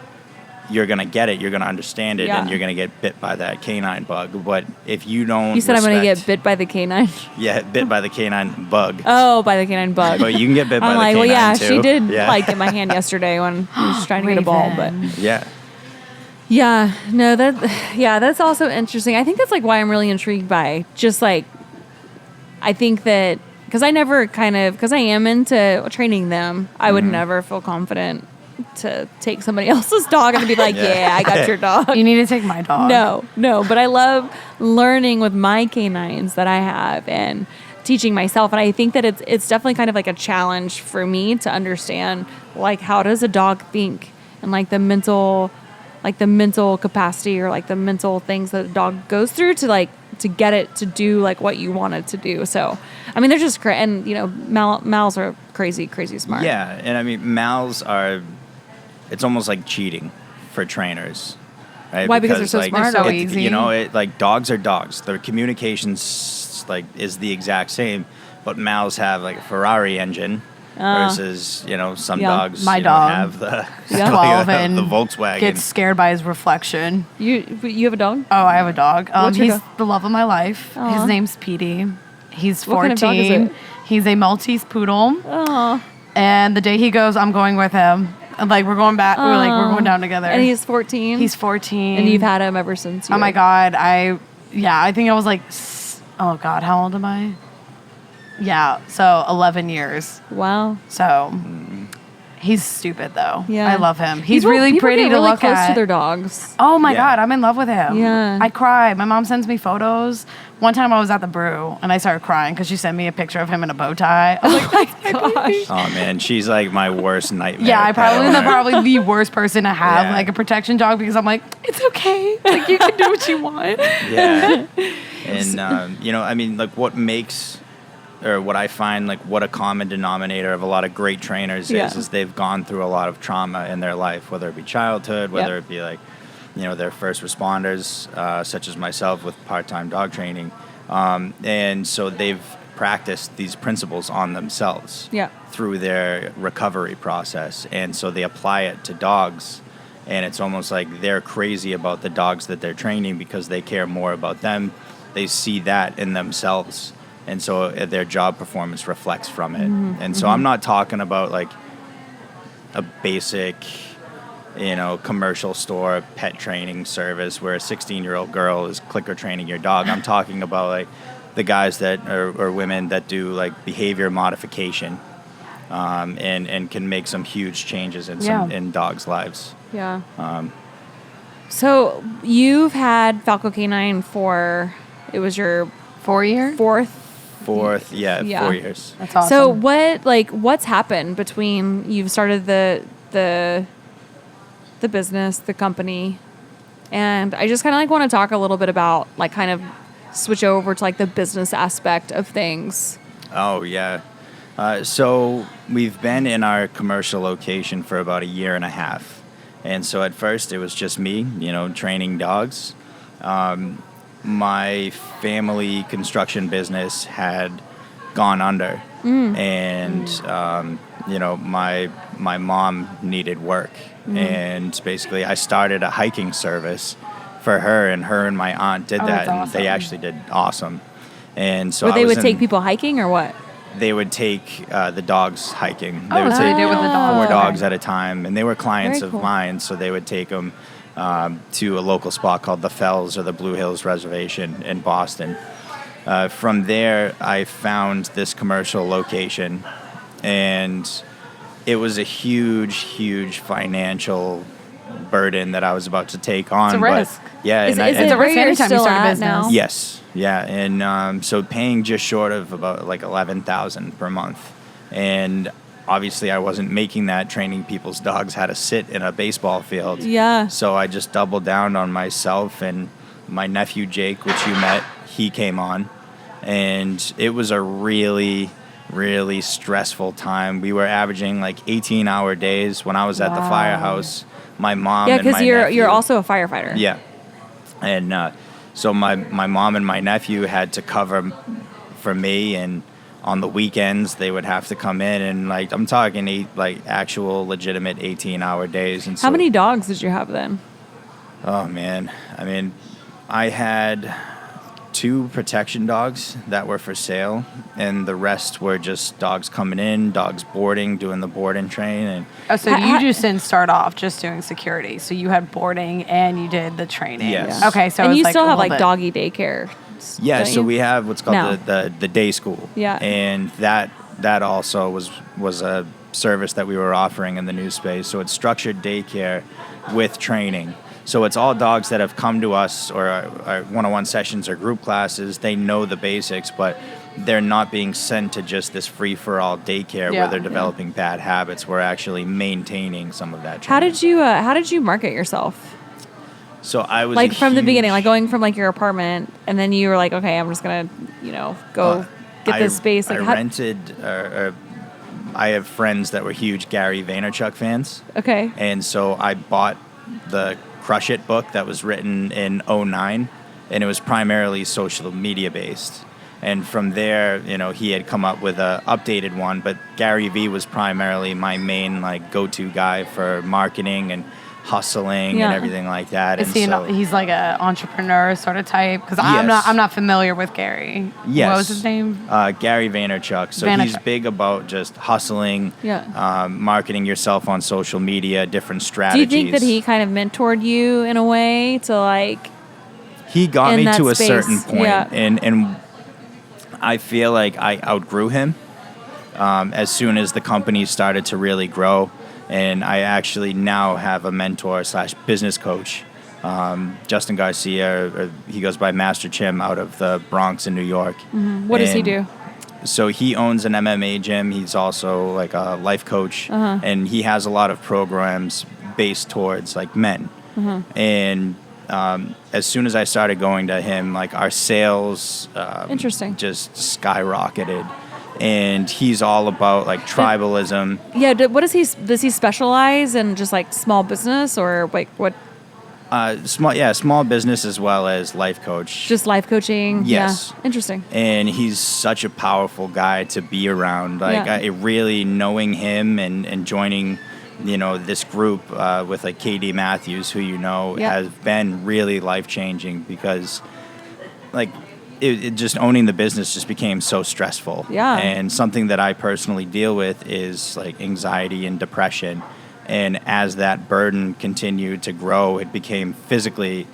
you're going to get it, you're going to understand it, Yeah. and you're going to get bit by that canine bug. But if you don't You said I'm going to get respect- bit by the canine. Yeah, bit by the canine bug. Oh, by the canine bug. But you can get bit by I'm the like, canine well, yeah, too. she did Yeah. like get my hand yesterday when I was trying to get a ball. But Raven. Yeah. yeah, no, that's also interesting. I think that's like why I'm really intrigued by just like, I think that because I am into training them, I would never feel confident to take somebody else's dog and be like, yeah, I got your dog. You need to take my dog. No, but I love learning with my canines that I have and teaching myself. And I think that it's definitely kind of like a challenge for me to understand, like, how does a dog think and like the mental capacity or like the mental things that a dog goes through to get it to do like what you want it to do. So, I mean, they're just and you know, Mals are crazy smart. Yeah, and I mean, Mals are, it's almost like cheating for trainers. Right? Why? Because they're so smart? So it- easy. You know, like dogs are dogs. Their communications like is the exact same, but Mals have like a Ferrari engine versus, you know, some Yeah. dogs My you know, dog. have the, Yeah. 12 and the Volkswagen. gets scared by his reflection. You have a dog? Oh, I have a dog. What's your He's dog? the love of my life. Aw. His name's Petey. He's 14. What kind of dog is it? He's a Maltese poodle. Oh, And the day he goes, I'm going with him. And like we're going back. We're going down together. and he's 14. He's 14. and you've had him ever since. Oh my God. I think I was like, oh God, how old am I? Yeah. So 11 years. Wow. So he's stupid though. Yeah. I love him. He's People- really people pretty get to really look close at. to their dogs. Oh my Yeah. God, I'm in love with him. Yeah. I cry. My mom sends me photos. One time I was at the brew and I started crying because she sent me a picture of him in a bow tie. I was like, that's my baby. Oh man, she's like my worst nightmare. Yeah, I pet owner. probably the worst person to have Yeah. like a protection dog because I'm like, it's okay. Like you can do what you want. Yeah. And, you know, I mean, like what makes, or what I find, like what a common denominator of a lot of great trainers Yeah. is they've gone through a lot of trauma in their life, whether it be childhood, whether Yep. it be like, you know, their first responders, such as myself with part-time dog training. And so they've practiced these principles on themselves Yeah. through their recovery process. And so they apply it to dogs. And it's almost like they're crazy about the dogs that they're training because they care more about them. They see that in themselves. And so their job performance reflects from it. And so I'm not talking about like a basic, you know, commercial store pet training service where a 16-year-old girl is clicker training your dog. I'm talking about like the guys that or women that do like behavior modification and can make some huge changes in dogs' lives. Yeah. So you've had Falco K9 for, it was your 4 years? Fourth, yeah, Yeah. 4 years. That's awesome. So what's happened between you've started the business, the company, and I just kind of like want to talk a little bit about like kind of switch over to like the business aspect of things. Oh, yeah. So we've been in our commercial location for about a year and a half. And so at first it was just me, you know, training dogs. My family construction business had gone under. And, you know, my mom needed work. And basically I started a hiking service for her, and my aunt did Oh, that. that's And they awesome. actually did awesome. And so Where I they was would take in- people hiking or what? They would take the dogs hiking. They Oh, would so they take did with the dogs. 4 Okay. dogs at a time, and they were clients Very of cool. mine, so they would take them to a local spot called the Fells or the Blue Hills Reservation in Boston. From there, I found this commercial location, and it was a huge financial burden that I was about to take on. It's a risk. But yeah, Is and it It's a where risk you're anytime you still start a at business. now? Yes, yeah, and so paying just short of about like $11,000 per month, and obviously I wasn't making that training people's dogs how to sit in a baseball field. Yeah. So I just doubled down on myself, and my nephew Jake, which you met, he came on, and it was a really really stressful time. We were averaging like 18-hour days when I was at the Wow. firehouse. My mom Yeah, and my because you're nephew- also a firefighter. Yeah. And so my mom and my nephew had to cover for me, and on the weekends they would have to come in, and like I'm talking actual legitimate 18-hour days. And How many dogs did you have then? Oh man, I mean, I had 2 protection dogs that were for sale, and the rest were just dogs coming in, dogs boarding, doing the board and train. And Oh, so you just didn't start off just doing security. So you had boarding and you did the training. Yes. Yeah. Okay, so and it was you like still a have little like bit- doggy daycare. yeah, don't so you? we have what's called No. the day school. Yeah. And that also was a service that we were offering in the new space. So it's structured daycare with training. So it's all dogs that have come to us, or our one-on-one sessions or group classes. They know the basics, but they're not being sent to just this free-for-all daycare Yeah. where they're developing bad habits. We're actually maintaining some of that training. How did you market yourself? So I was Like a from the beginning, huge- like going from like your apartment, and then you were like, okay, I'm just gonna, go get this space. Like, I rented. I have friends that were huge Gary Vaynerchuk fans. Okay. And so I bought the Crush It book that was written in 2009, and it was primarily social media based. And from there, he had come up with a updated one, but Gary V was primarily my main like go-to guy for marketing and hustling Yeah. and everything like that. Is And he so, he's like a entrepreneur sort of type? Because Yes. I'm not familiar with Gary. yes, What was his name? Gary Vaynerchuk. So he's Vaynerchuk. big about just hustling, Yeah. marketing yourself on social media, different Do strategies. you think that he kind of mentored you in a way to like? He got in me that to a space, certain point, yeah. and I feel like I outgrew him as soon as the company started to really grow, and I actually now have a mentor / business coach, Justin Garcia, or he goes by Master Chim, out of the Bronx in New York. What does he And do? So he owns an MMA gym. He's also like a life coach, and he has a lot of programs based towards like men. And as soon as I started going to him, like our sales Interesting. just skyrocketed. And he's all about like tribalism. Yeah. Does he specialize in just like small business or like what? Small business as well as life coach. Just life coaching? Yes. Yeah. Interesting. And he's such a powerful guy to be around. Like Yeah. I really knowing him and joining, this group with like KD Matthews, who Yeah. has been really life changing, because like it just owning the business just became so stressful. Yeah. And something that I personally deal with is like anxiety and depression. And as that burden continued to grow, it became physically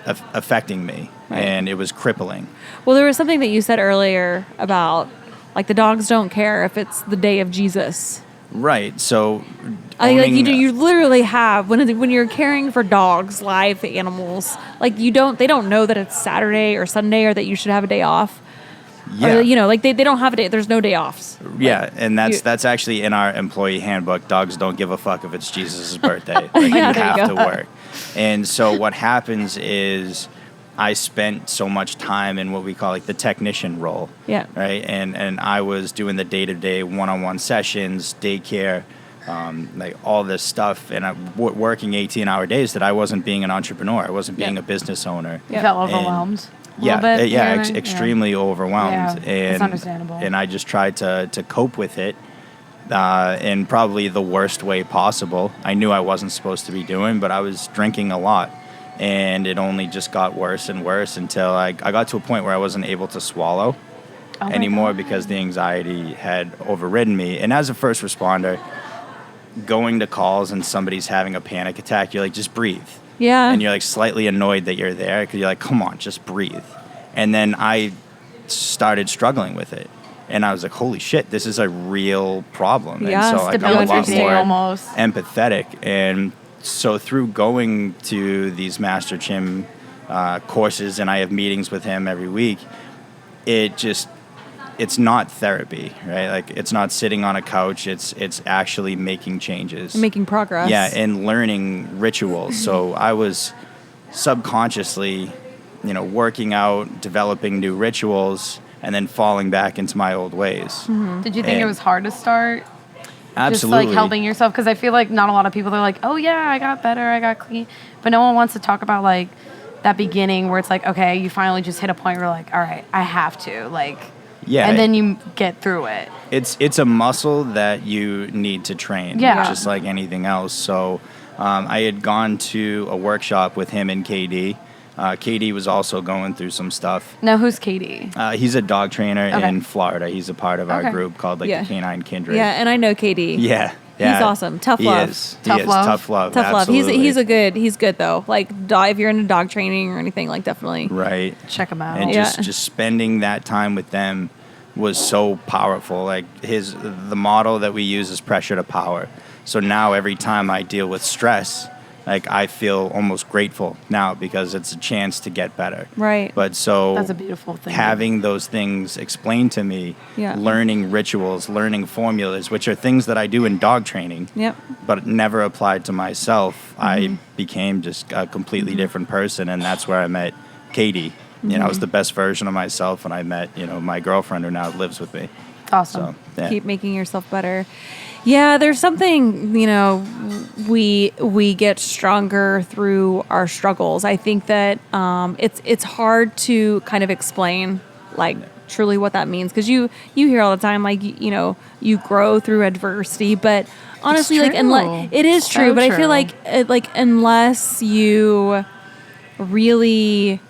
affecting me, Right. and it was crippling. Well, there was something that you said earlier about like the dogs don't care if it's the day of Jesus. Right. So, Like you owning- do, you literally have when you're caring for dogs, live animals. Like they don't know that it's Saturday or Sunday or that you should have a day off. yeah, Or, like they don't have a day. There's no day offs. yeah, and you- that's actually in our employee handbook. Dogs don't give a fuck if it's Jesus' birthday. Like, Yeah, you there you have go. to work. And so what happens is, I spent so much time in what we call like the technician role. Yeah. Right. And I was doing the day-to-day one-on-one sessions, daycare, like all this stuff, and working 18-hour days that I wasn't being an entrepreneur. I wasn't being Yeah. a business owner. You Yeah. felt And- overwhelmed. a Yeah, little bit yeah, here and there? extremely overwhelmed, Yeah, and it's understandable. And I just tried to cope with it in probably the worst way possible. I knew I wasn't supposed to be doing, but I was drinking a lot, and it only just got worse and worse until I got to a point where I wasn't able to swallow Oh my anymore God. because the anxiety had overridden me. And as a first responder, going to calls and somebody's having a panic attack, you're like, just breathe. Yeah. And you're like slightly annoyed that you're there because you're like, come on, just breathe. And then I started struggling with it. And I was like, holy shit, this is a real problem. Yeah, and so like, I'm a stability lot state more almost. empathetic. And so through going to these Master Chim courses, and I have meetings with him every week, it's not therapy, right? Like, it's not sitting on a couch. It's actually making changes. Making progress. Yeah, and learning rituals. So I was subconsciously, working out, developing new rituals, and then falling back into my old ways. Did you think it was hard to start? Absolutely. Just like helping yourself? Because I feel like not a lot of people are like, oh yeah, I got better, I got clean. But no one wants to talk about like that beginning where it's like, okay, you finally just hit a point where you're like, all right, I have to. Like, Yeah. And then you get through it. It's a muscle that you need to train, Yeah. just like anything else. So I had gone to a workshop with him and KD. KD was also going through some stuff. Now, who's Katie? He's a dog trainer Okay. in Florida. He's a part of our Okay. group called like Yeah. the K9 Kindred. Yeah, and I know KD. Yeah. He's awesome. Tough He love. is. Tough He is. love. Tough love. Tough love. Absolutely. He's good though. Like if you're into dog training or anything, like definitely. Right. Check him out. And Yeah. just spending that time with them was so powerful. Like the model that we use is pressure to power. So now every time I deal with stress, like I feel almost grateful now because it's a chance to get better. Right. But so That's a beautiful thing. having those things explained to me, Yeah. learning rituals, learning formulas, which are things that I do in dog training, Yep. but never applied to myself, Mm-hmm. I became just a completely different person. And that's where I met Katie. You know, I was the best version of myself when I met, my girlfriend who now lives with me. Awesome. So, yeah. Keep making yourself better. Yeah, there's something, we get stronger through our struggles. I think that it's hard to kind of explain like truly what that means because you hear all the time like you grow through adversity, but honestly like true. unless it is So true, but I true. feel like unless you really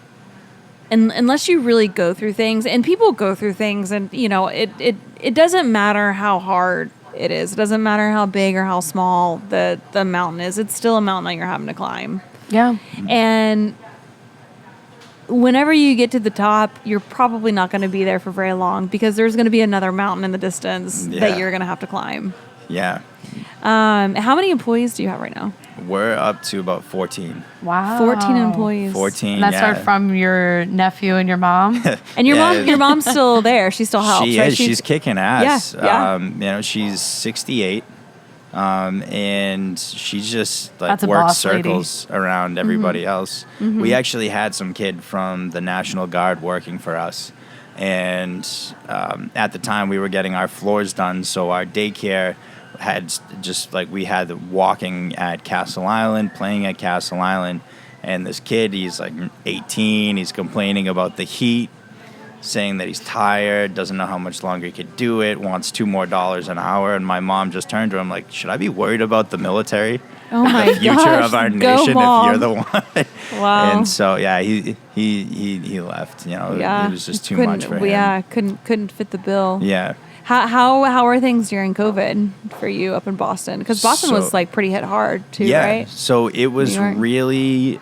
unless you really go through things, and people go through things, and it doesn't matter how hard it is. It doesn't matter how big or how small the mountain is. It's still a mountain that you're having to climb. Yeah. And whenever you get to the top, you're probably not going to be there for very long because there's going to be another mountain in the distance Yeah. that you're going to have to climb. Yeah. How many employees do you have right now? We're up to about 14. Wow. 14 employees. 14, And that's yeah. from your nephew and your mom? And your Yeah. mom's still there. She still helps, She right? is. She's kicking ass. Yeah, yeah. She's 68. And she just like That's a works boss lady. circles around everybody else. We actually had some kid from the National Guard working for us. And at the time we were getting our floors done. So our daycare had just like we had walking at Castle Island, playing at Castle Island. And this kid, he's like 18. He's complaining about the heat, saying that he's tired, doesn't know how much longer he could do it, wants $2 more an hour. And my mom just turned to him like, should I be worried about the military? Oh my The future gosh, of our go, nation Mom. if you're the one. Wow. And so, yeah, he left. Yeah. It was just too much for him. Yeah, couldn't fit the bill. Yeah. How are things during COVID for you up in Boston? Because Boston was So- like pretty hit hard too, Yeah. right? So it was New York.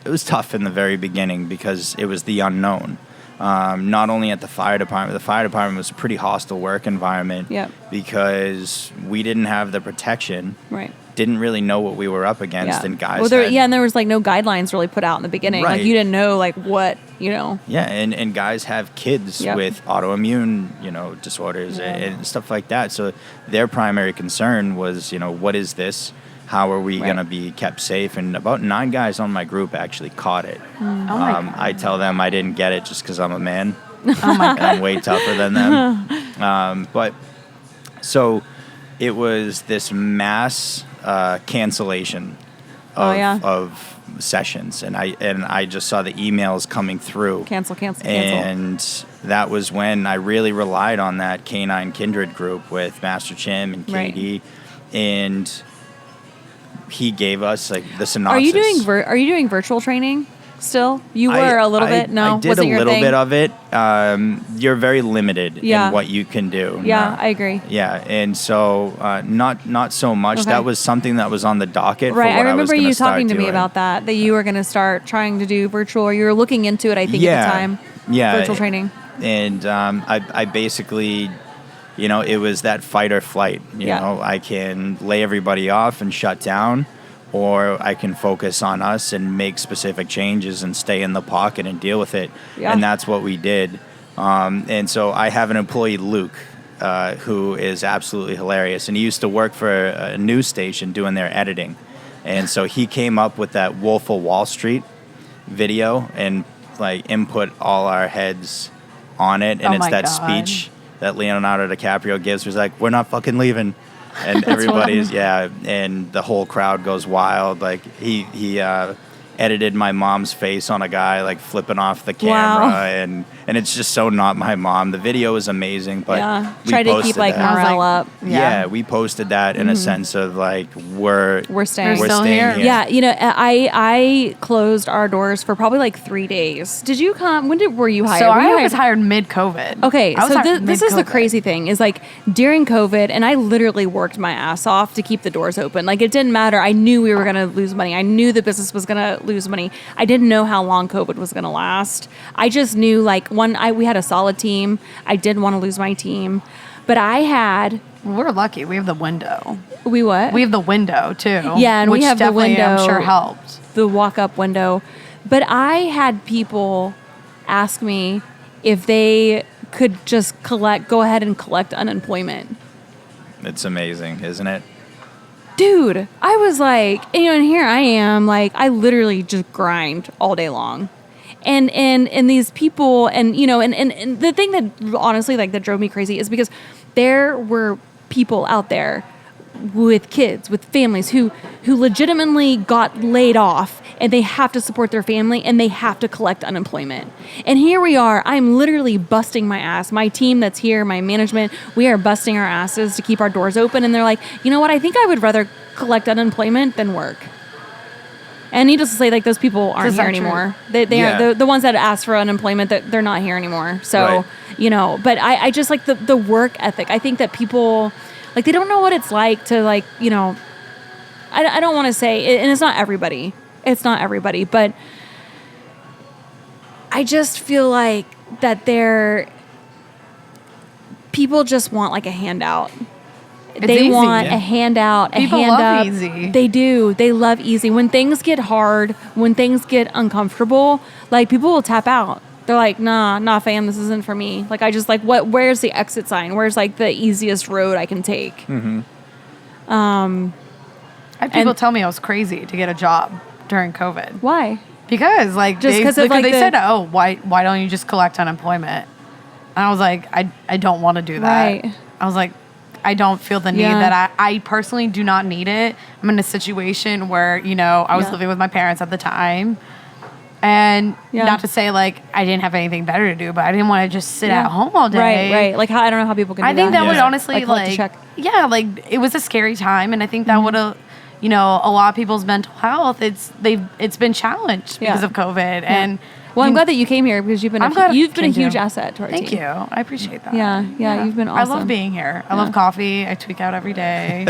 it was tough in the very beginning because it was the unknown. Not only at the fire department was a pretty hostile work environment. Yep. Because we didn't have the protection. Right. Didn't really know what we were up against, and guys. Well, had- and there was like no guidelines really put out in the beginning. Like Right. you didn't know like what Yeah, and guys have kids Yep. with autoimmune, disorders and stuff like that. So their primary concern was, what is this? How are we Right. going to be kept safe? And about 9 guys on my group actually caught it. Oh my God. I tell them I didn't get it just because I'm a man. Oh my And I'm way tougher than them. But so it was this mass cancellation of sessions, and I just saw the emails coming through. cancel. And that was when I really relied on that K9 Kindred group with Master Chim and Right. KD, and he gave us like the synopsis. Are you doing virtual training still? You were a little bit. No, I did wasn't a your little thing? bit of it. You're very limited Yeah. in what you can do. Yeah, No. I agree. Yeah, and so not so much. Okay. That was something that was on the docket. Right, For what I was remember gonna you start talking to me doing. about that you were going to start trying to do virtual, or you were looking into it, I think, at the time. Yeah, Virtual training. And I basically, it was that fight or flight. Yeah. I can lay everybody off and shut down, or I can focus on us and make specific changes and stay in the pocket and deal with it. Yeah. And that's what we did. And so I have an employee, Luke, who is absolutely hilarious. And he used to work for a news station doing their editing. And so he came up with that Wolf of Wall Street video and like input all our heads on it, and Oh it's my that God. speech that Leonardo DiCaprio gives, where he's like, "We're not fucking leaving," and everybody's and the whole crowd goes wild. Like he edited my mom's face on a guy like flipping off the camera, Wow. and it's just so not my mom. The video is amazing, but we try to keep posted like that. morale up. Yeah, we posted that in a sense of like we're staying. We're still staying here. Yeah, you know, I closed our doors for probably like 3 days. Did you come? Were you hired? So Were you I was hired mid-COVID. Okay, I was so hired this is the mid-COVID. crazy thing is like during COVID, and I literally worked my ass off to keep the doors open. Like it didn't matter. I knew we were going to lose money. I knew the business was going to lose money. I didn't know how long COVID was going to last. I just knew like we had a solid team. I didn't want to lose my team, but We're lucky. We have the window. we what? We have the window too. Yeah, and we which have the definitely, I'm window. sure helped. the walk-up window. But I had people ask me if they could just go ahead and collect unemployment. It's amazing, isn't it? Dude, I was like, and here I am, like I literally just grind all day long. And these people, and the thing that honestly like that drove me crazy is because there were people out there with kids, with families who legitimately got laid off, and they have to support their family, and they have to collect unemployment. And here we are, I'm literally busting my ass. My team that's here, my management, we are busting our asses to keep our doors open. And they're like, you know what? I think I would rather collect unemployment than work. And needless to say, like those people aren't Is here that true? anymore. They are the ones that asked for unemployment. That they're not here anymore. So Right. but I just like the work ethic. I think that people like they don't know what it's like to like I don't want to say, and it's not everybody. It's not everybody, but I just feel like that people just want like a handout. It's They easy. want Yeah. a handout, a People hand love up. easy. They do. They love easy. When things get hard, when things get uncomfortable, like people will tap out. They're like, nah, fam, this isn't for me. Like I just like where's the exit sign? Where's like the easiest road I can take? Mm-hmm. I had people and- tell me I was crazy to get a job during COVID. Why? Because like Just 'cause of, because like, they the- said, oh, why don't you just collect unemployment? And I was like, I don't want to do that. Right. I was like, I don't feel the need Yeah. that I personally do not need it. I'm in a situation where, I was Yeah. living with my parents at the time. And Yeah. not to say like I didn't have anything better to do, but I didn't want to just sit Yeah. at home all day. Right. Like I don't know how people can do I think that Yeah. would honestly collect a check. like it was a scary time, and I think Mm-hmm. that would have, a lot of people's mental health. It's been challenged because Yeah. of COVID, and Well, I'm glad that you came here because you've been I'm glad I a came huge too. asset to our Thank team. you. I appreciate that. Yeah, you've been I love awesome. being here. I love coffee. I tweak out every day.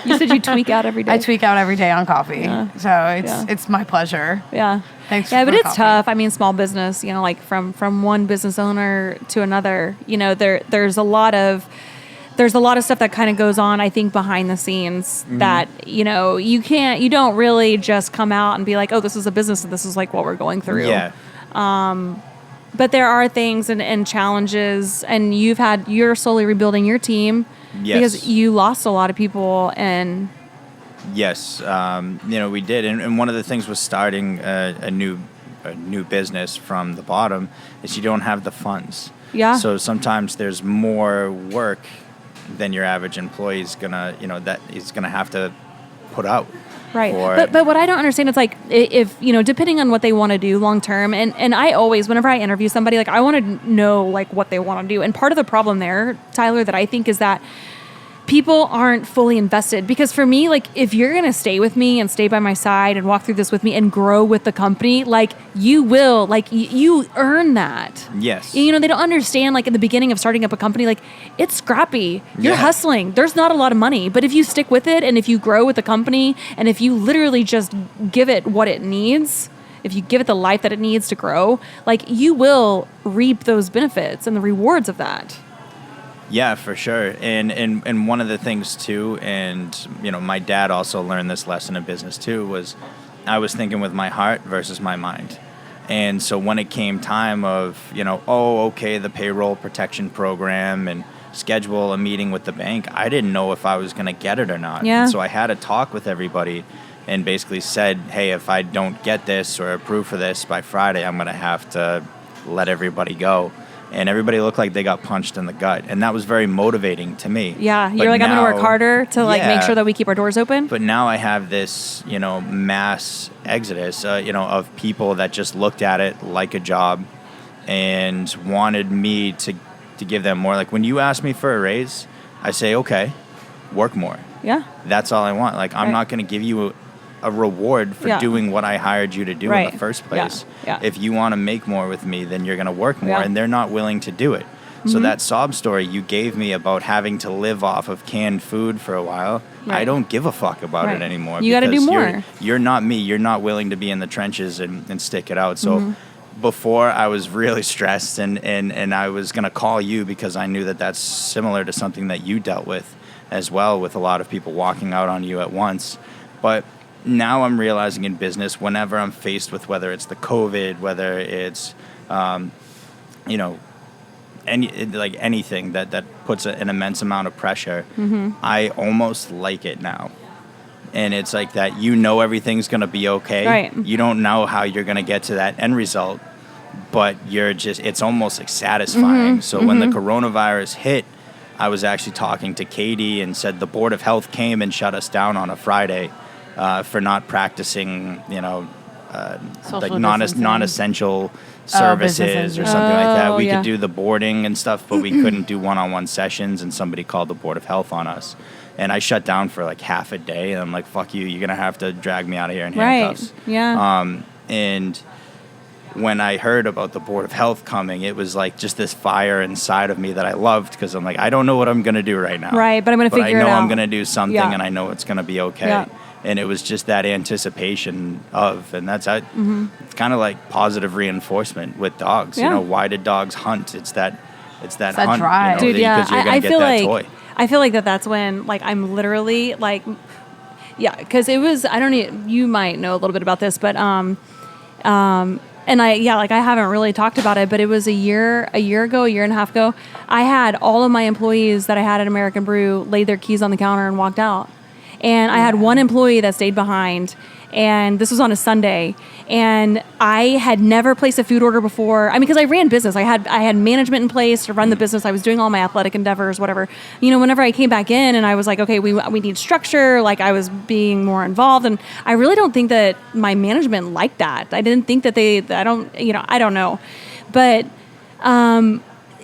You said you tweak out every day. I tweak out every day on coffee. Yeah. So Yeah. it's my pleasure. Yeah. Thanks Yeah, for but the it's coffee. tough. I mean, small business, like from one business owner to another, there's a lot of stuff that kind of goes on, I think, behind the scenes that, you don't really just come out and be like, oh, this is a business and this is like what we're going through. Yeah. But there are things and challenges, and you're slowly rebuilding your team Yes. because you lost a lot of people, and Yes, we did, and one of the things with starting a new business from the bottom is you don't have the funds. Yeah. So sometimes there's more work than your average employee is gonna, that he's gonna have to put out. right. for- But what I don't understand is like if depending on what they want to do long term, and I always whenever I interview somebody, like I want to know like what they want to do, and part of the problem there, Tyler, that I think is that people aren't fully invested. Because for me, like if you're going to stay with me and stay by my side and walk through this with me and grow with the company, like you will, like you earn that. Yes. They don't understand, like in the beginning of starting up a company, like it's scrappy. You're Yeah. hustling. There's not a lot of money, but if you stick with it and if you grow with the company and if you literally just give it what it needs, if you give it the life that it needs to grow, like you will reap those benefits and the rewards of that. Yeah, for sure. And one of the things too, and my dad also learned this lesson in business too, was I was thinking with my heart versus my mind. And so when it came time of, the payroll protection program and schedule a meeting with the bank, I didn't know if I was going to get it or not. Yeah. And so I had a talk with everybody and basically said, hey, if I don't get this or approve for this by Friday, I'm going to have to let everybody go. and everybody looked like they got punched in the gut. And that was very motivating to me. Yeah, But you're like, I'm going to now- work harder to like make Yeah. sure that we keep our doors open. But now I have this, mass exodus, of people that just looked at it like a job and wanted me to give them more. Like when you ask me for a raise, I say, okay, work more. Yeah. That's all I want. Like I'm Right. not going to give you a reward for Yeah. doing what I hired you to do in Right. the first Yeah. place. Yeah. If you want to make more with me, then you're going to work more, Yeah. and they're not willing to do it. So that sob story you gave me about having to live off of canned food for a while, I Right. don't give a fuck about Right. it anymore. You gotta do because more. You're not me. You're not willing to be in the trenches and stick it out. So before I was really stressed and I was going to call you because I knew that that's similar to something that you dealt with as well, with a lot of people walking out on you at once. But now I'm realizing in business, whenever I'm faced with whether it's the COVID, whether it's, anything that puts an immense amount of pressure, I almost like it now. And it's like that, everything's going to be okay. Right. You don't know how you're going to get to that end result, but it's almost like satisfying. So when the coronavirus hit, I was actually talking to Katie and said the Board of Health came and shut us down on a Friday for not practicing, Social like distancing. non-essential services or something like that. Oh, We yeah. could do the boarding and stuff, but we couldn't do one-on-one sessions, and somebody called the Board of Health on us. And I shut down for like half a day, and I'm like, fuck you, you're going to have to drag me out of here in handcuffs. Right. Yeah. And when I heard about the Board of Health coming, it was like just this fire inside of me that I loved, because I'm like, I don't know what I'm going to do right now. Right, but I'm gonna figure it I know I'm out. going to do something, Yeah. and I know it's going to be okay. Yeah. And it was just that anticipation of, and that's it's kind of like positive reinforcement with dogs. Yeah. Why did dogs hunt? It's that that hunt, drive. Dude, yeah. because you're going I to get feel that like toy. I feel like that's when like I'm literally like, yeah, because it was you might know a little bit about this, but and I haven't really talked about it, but it was a year and a half ago. I had all of my employees that I had at American Brew laid their keys on the counter and walked out. And I had one employee that stayed behind, and this was on a Sunday. And I had never placed a food order before. I mean, because I ran business, I had management in place to run the business. I was doing all my athletic endeavors, whatever. Whenever I came back in, and I was like, okay, we need structure. Like I was being more involved, and I really don't think that my management liked that. I didn't think that I don't know, but.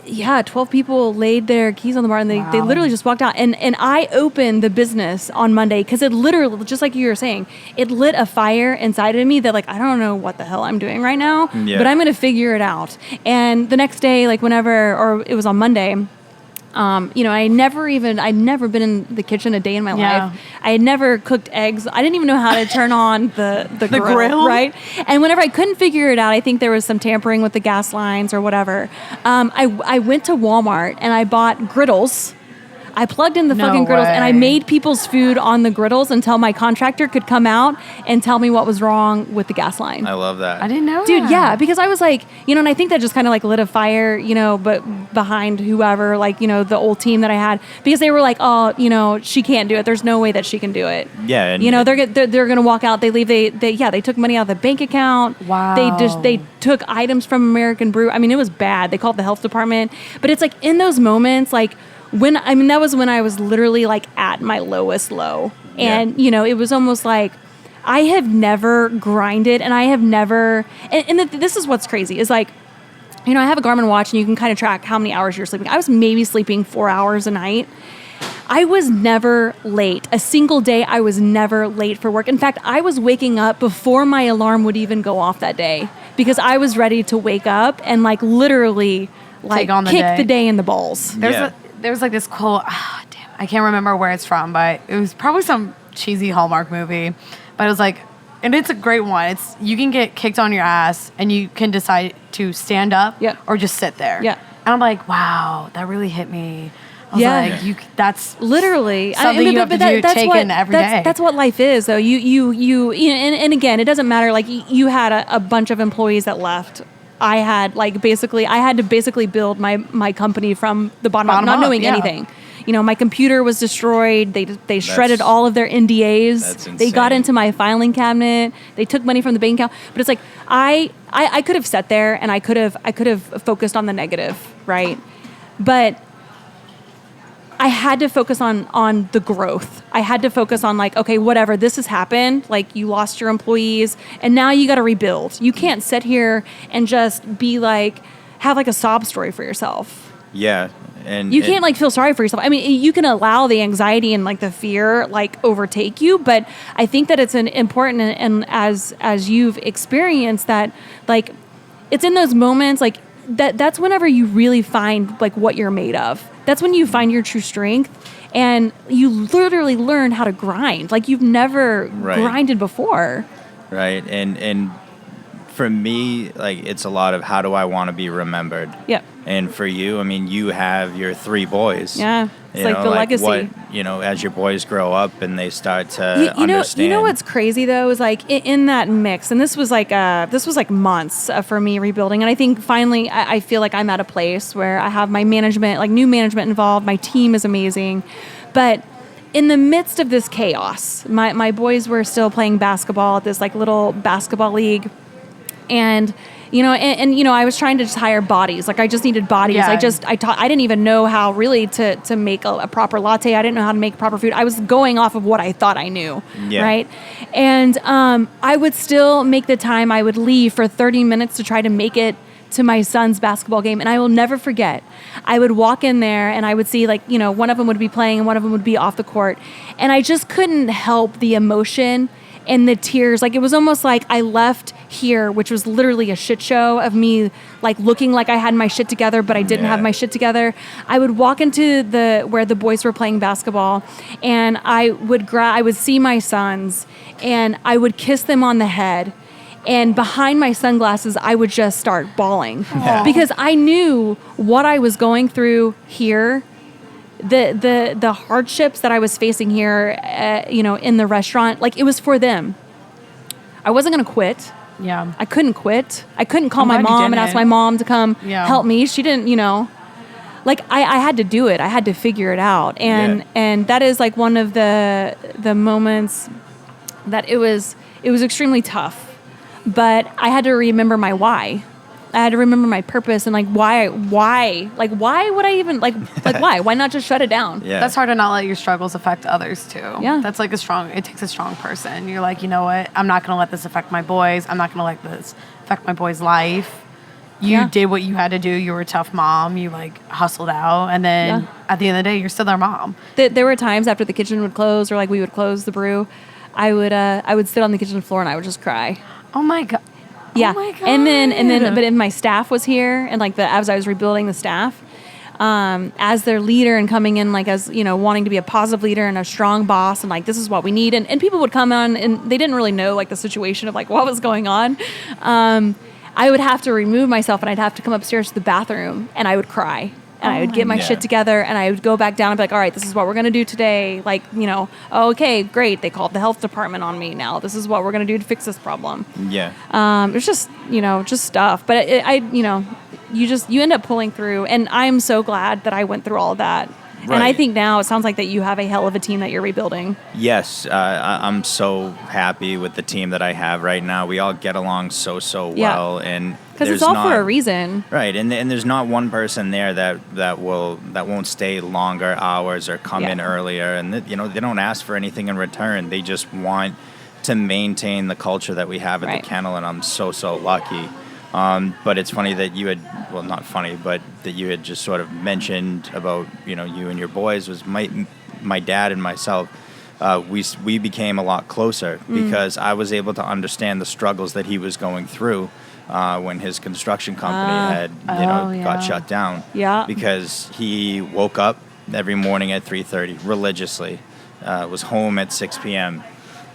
Yeah, 12 people laid their keys on the bar, and they literally just walked out. And I opened the business on Monday because it literally, just like you were saying, it lit a fire inside of me that like, I don't know what the hell I'm doing right now, but I'm going to figure it out. And the next day, like or it was on Monday, I'd never been in the kitchen a day in my life. I had never cooked eggs. I didn't even know how to turn on the grill, right? And whenever I couldn't figure it out, I think there was some tampering with the gas lines or whatever. I went to Walmart and I bought griddles. I plugged in the fucking griddles and I made people's food on the griddles until my contractor could come out and tell me what was wrong with the gas line. I love that. I didn't know Dude, that. yeah, because I was like, and I think that just kind of like lit a fire, but behind whoever, like, the old team that I had, because they were like, oh, she can't do it. There's no way that she can do it. Yeah. And They're going to walk out. They leave. They took money out of the bank account. Wow. They took items from American Brew. I mean, it was bad. They called the health department. But it's like in those moments, like, that was when I was literally like at my lowest low. And, it was almost like I have never grinded, and I have never, this is what's crazy is like, I have a Garmin watch and you can kind of track how many hours you're sleeping. I was maybe sleeping 4 hours a night. I was never late. A single day, I was never late for work. In fact, I was waking up before my alarm would even go off that day because I was ready to wake up and like literally like Take on the kick day. the day in the balls. There was like this quote, damn, I can't remember where it's from, but it was probably some cheesy Hallmark movie. But it was like, and it's a great one. It's you can get kicked on your ass and you can decide to stand up or just sit there. Yeah. And I'm like, wow, that that hit me. I was like, that's literally something you have to do taken every day. That's what life is, though. And again, it doesn't matter. Like you had a bunch of employees that left. I had to basically build my company from the bottom up, not knowing anything. my computer was destroyed. They shredded all of their NDAs. That's insane. They got into my filing cabinet. They took money from the bank account. But it's like I could have sat there and I could have focused on the negative, right? But I had to focus on the growth. I had to focus on like, okay, whatever, this has happened. Like you lost your employees and now you got to rebuild. You can't sit here and just be like, have like a sob story for yourself. Yeah. And you can't like feel sorry for yourself. I mean, you can allow the anxiety and like the fear like overtake you, but I think that it's an important and as you've experienced that, like it's in those moments like that's whenever you really find like what you're made of. That's when you find your true strength and you literally learn how to grind like you've never grinded before. Right. And for me, like it's a lot of how do I want to be remembered? Yep. And for you, I mean, you have your 3 boys. Yeah. It's like the legacy. What, as your boys grow up and they start to understand. You know what's crazy though is like in that mix, and this was like months for me rebuilding, and I think finally I feel like I'm at a place where I have my management, like new management involved. My team is amazing, but in the midst of this chaos, my boys were still playing basketball at this like little basketball league, and. I was trying to just hire bodies. Like I just needed bodies. Yeah. I didn't even know how really to make a proper latte. I didn't know how to make proper food. I was going off of what I thought I knew. Yeah. Right. And I would still make the time. I would leave for 30 minutes to try to make it to my son's basketball game. And I will never forget. I would walk in there and I would see like, one of them would be playing and one of them would be off the court. And I just couldn't help the emotion and the tears. Like it was almost like I left here, which was literally a shit show of me like looking like I had my shit together, but I didn't have my shit together. I would walk into where the boys were playing basketball and I would see my sons and I would kiss them on the head. And behind my sunglasses, I would just start bawling because I knew what I was going through here. The hardships that I was facing here, in the restaurant, like it was for them. I wasn't going to quit. Yeah. I couldn't quit. I couldn't call my mom and ask my mom to come help me. She didn't, like I had to do it. I had to figure it out. And that is like one of the moments that it was extremely tough, but I had to remember my why. I had to remember my purpose and like why would I even why not just shut it down? Yeah. That's hard to not let your struggles affect others too. Yeah. That's like it takes a strong person. You're like, you know what? I'm not going to let this affect my boys. I'm not going to let this affect my boy's life. You did what you had to do. You were a tough mom. You like hustled out. And then at the end of the day, you're still their mom. There were times after the kitchen would close or like we would close the brew, I would sit on the kitchen floor and I would just cry. Oh my God. Yeah. Oh my God. And then, but if my staff was here and like as I was rebuilding the staff, as their leader and coming in like as, wanting to be a positive leader and a strong boss and like, this is what we need. And people would come on and they didn't really know like the situation of like what was going on. I would have to remove myself and I'd have to come upstairs to the bathroom and I would cry. And I would get my shit together and I would go back down and be like, all right, this is what we're going to do today. Like, okay, great. They called the health department on me now. This is what we're going to do to fix this problem. Yeah. It's just, just stuff. But you end up pulling through. And I'm so glad that I went through all of that. Right. And I think now it sounds like that you have a hell of a team that you're rebuilding. Yes. I'm so happy with the team that I have right now. We all get along so well. And because it's all for a reason. Right. And there's not one person there that won't stay longer hours or come in earlier. And, they don't ask for anything in return. They just want to maintain the culture that we have at the kennel. And I'm so lucky. But it's funny that you had, well, not funny, but that you had just sort of mentioned about, you and your boys was my dad and myself. We became a lot closer because I was able to understand the struggles that he was going through when his construction company got shut down. Yeah. Because he woke up every morning at 3:30 religiously, was home at 6 p.m.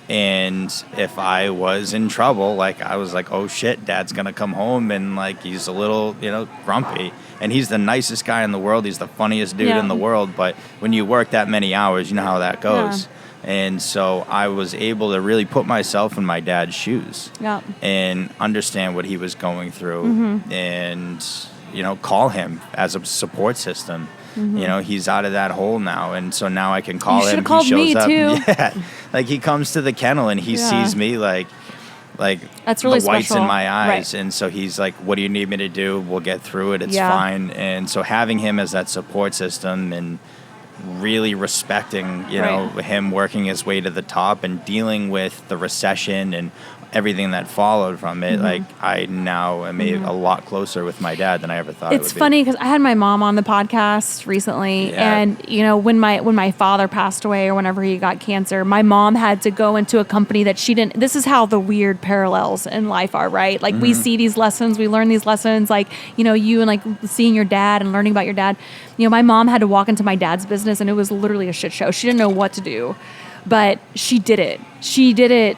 And if I was in trouble, like I was like, oh shit, Dad's gonna come home and like he's a little, grumpy. And he's the nicest guy in the world. He's the funniest dude in the world. But when you work that many hours, you know how that goes. Yeah. And so I was able to really put myself in my dad's shoes and understand what he was going through and, call him as a support system. he's out of that hole now. And so now I can call him. Should've called me, too. Yeah. Like he comes to the kennel and he sees me like that's really the whites special. in my eyes. Right. And so he's like, what do you need me to do? We'll get through it. It's Yeah. fine. And so having him as that support system and really respecting, him working his way to the top and dealing with the recession and everything that followed from it, like I now am a lot closer with my dad than I ever thought it would be. It's funny because I had my mom on the podcast recently, and when my father passed away or whenever he got cancer, my mom had to go into a company that she didn't. This is how the weird parallels in life are, right? Like we see these lessons, we learn these lessons, like you and like seeing your dad and learning about your dad. My mom had to walk into my dad's business, and it was literally a shit show. She didn't know what to do, but she did it. She did it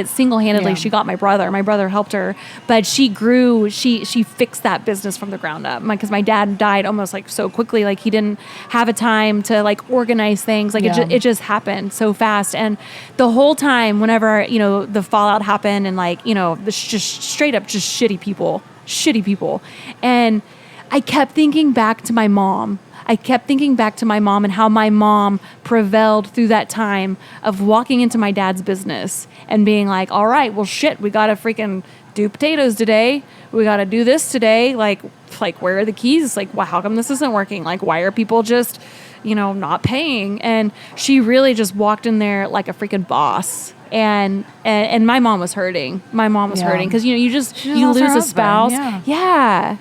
single-handedly. Yeah. She got my brother helped her, but she grew, she fixed that business from the ground up. Because my dad died almost like so quickly, like he didn't have a time to like organize things. Like it just happened so fast. And the whole time, whenever, the fallout happened and like, just straight up just shitty people. And I kept thinking back to my mom. And how my mom prevailed through that time of walking into my dad's business and being like, all right, well, shit, we got to freaking do potatoes today. We got to do this today. Like, where are the keys? Like, how come this isn't working? Like, why are people just, not paying? And she really just walked in there like a freaking boss. And my mom was hurting. Hurting because, you lost her lose a husband. spouse. Yeah.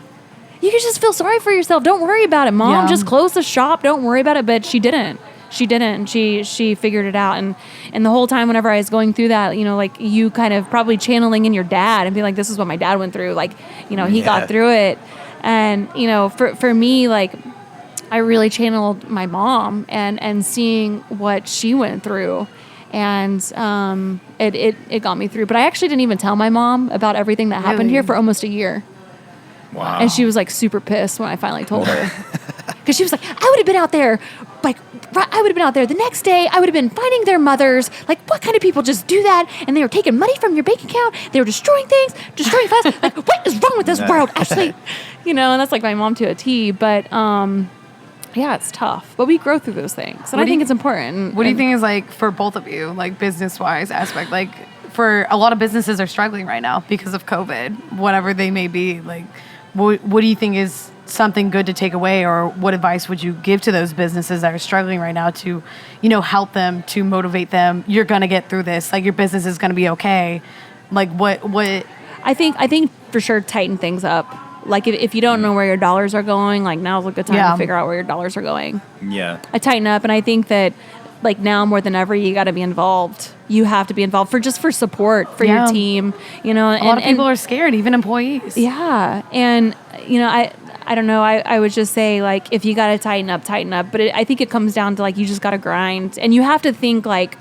You can just feel sorry for yourself. Don't worry about it, Mom. Yeah. Just close the shop. Don't worry about it. But she didn't. She figured it out. And the whole time, whenever I was going through that, like you kind of probably channeling in your dad and being like, this is what my dad went through. Like, he got through it. And, for me, like, I really channeled my mom and seeing what she went through. And it got me through. But I actually didn't even tell my mom about everything that happened here for almost a year. Wow. And she was like super pissed when I finally told her. Because she was like, I would have been out there, the next day. I would have been finding their mothers. Like, what kind of people just do that? And they were taking money from your bank account. They were destroying things, destroying files. Like, what is wrong with this world? Actually, and that's like my mom to a T. But yeah, it's tough. But we grow through those things. And I think it's important. What do you think is like for both of you, like business-wise aspect? Like for a lot of businesses are struggling right now because of COVID, whatever they may be. Like, what do you think is something good to take away, or what advice would you give to those businesses that are struggling right now to, help them, to motivate them? You're going to get through this. Like, your business is going to be okay. Like, what? I think for sure tighten things up. Like, if you don't know where your dollars are going, like, now's a good time to figure out where your dollars are going. Yeah. I tighten up, and I think that, like, now more than ever, you got to be involved. You have to be involved for support for your team, A lot of people are scared, even employees. Yeah. And, I don't know. I would just say, like, if you got to tighten up. But I think it comes down to, like, you just got to grind. And you have to think, like,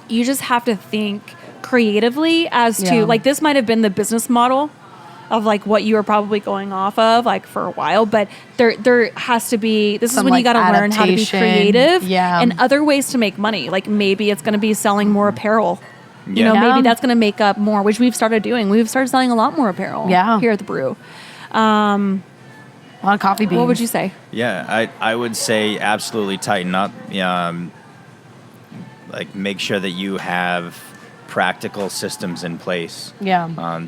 you just have to think creatively as to, like, this might have been the business model of like what you were probably going off of like for a while, but there has to be, this is when you got to learn how to be creative and other ways to make money. Like maybe it's going to be selling more apparel. You know, maybe that's going to make up more, which we've started doing. We've started selling a lot more apparel here at the brew. A lot of coffee beans. What would you say? Yeah, I would say absolutely tighten up. Like make sure that you have practical systems in place.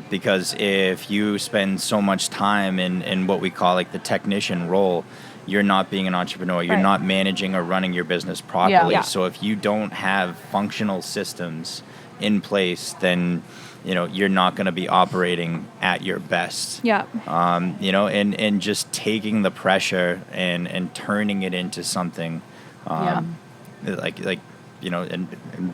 Because if you spend so much time in what we call like the technician role, you're not being an entrepreneur. You're not managing or running your business properly. So if you don't have functional systems in place, then you're not going to be operating at your best. And just taking the pressure and turning it into something and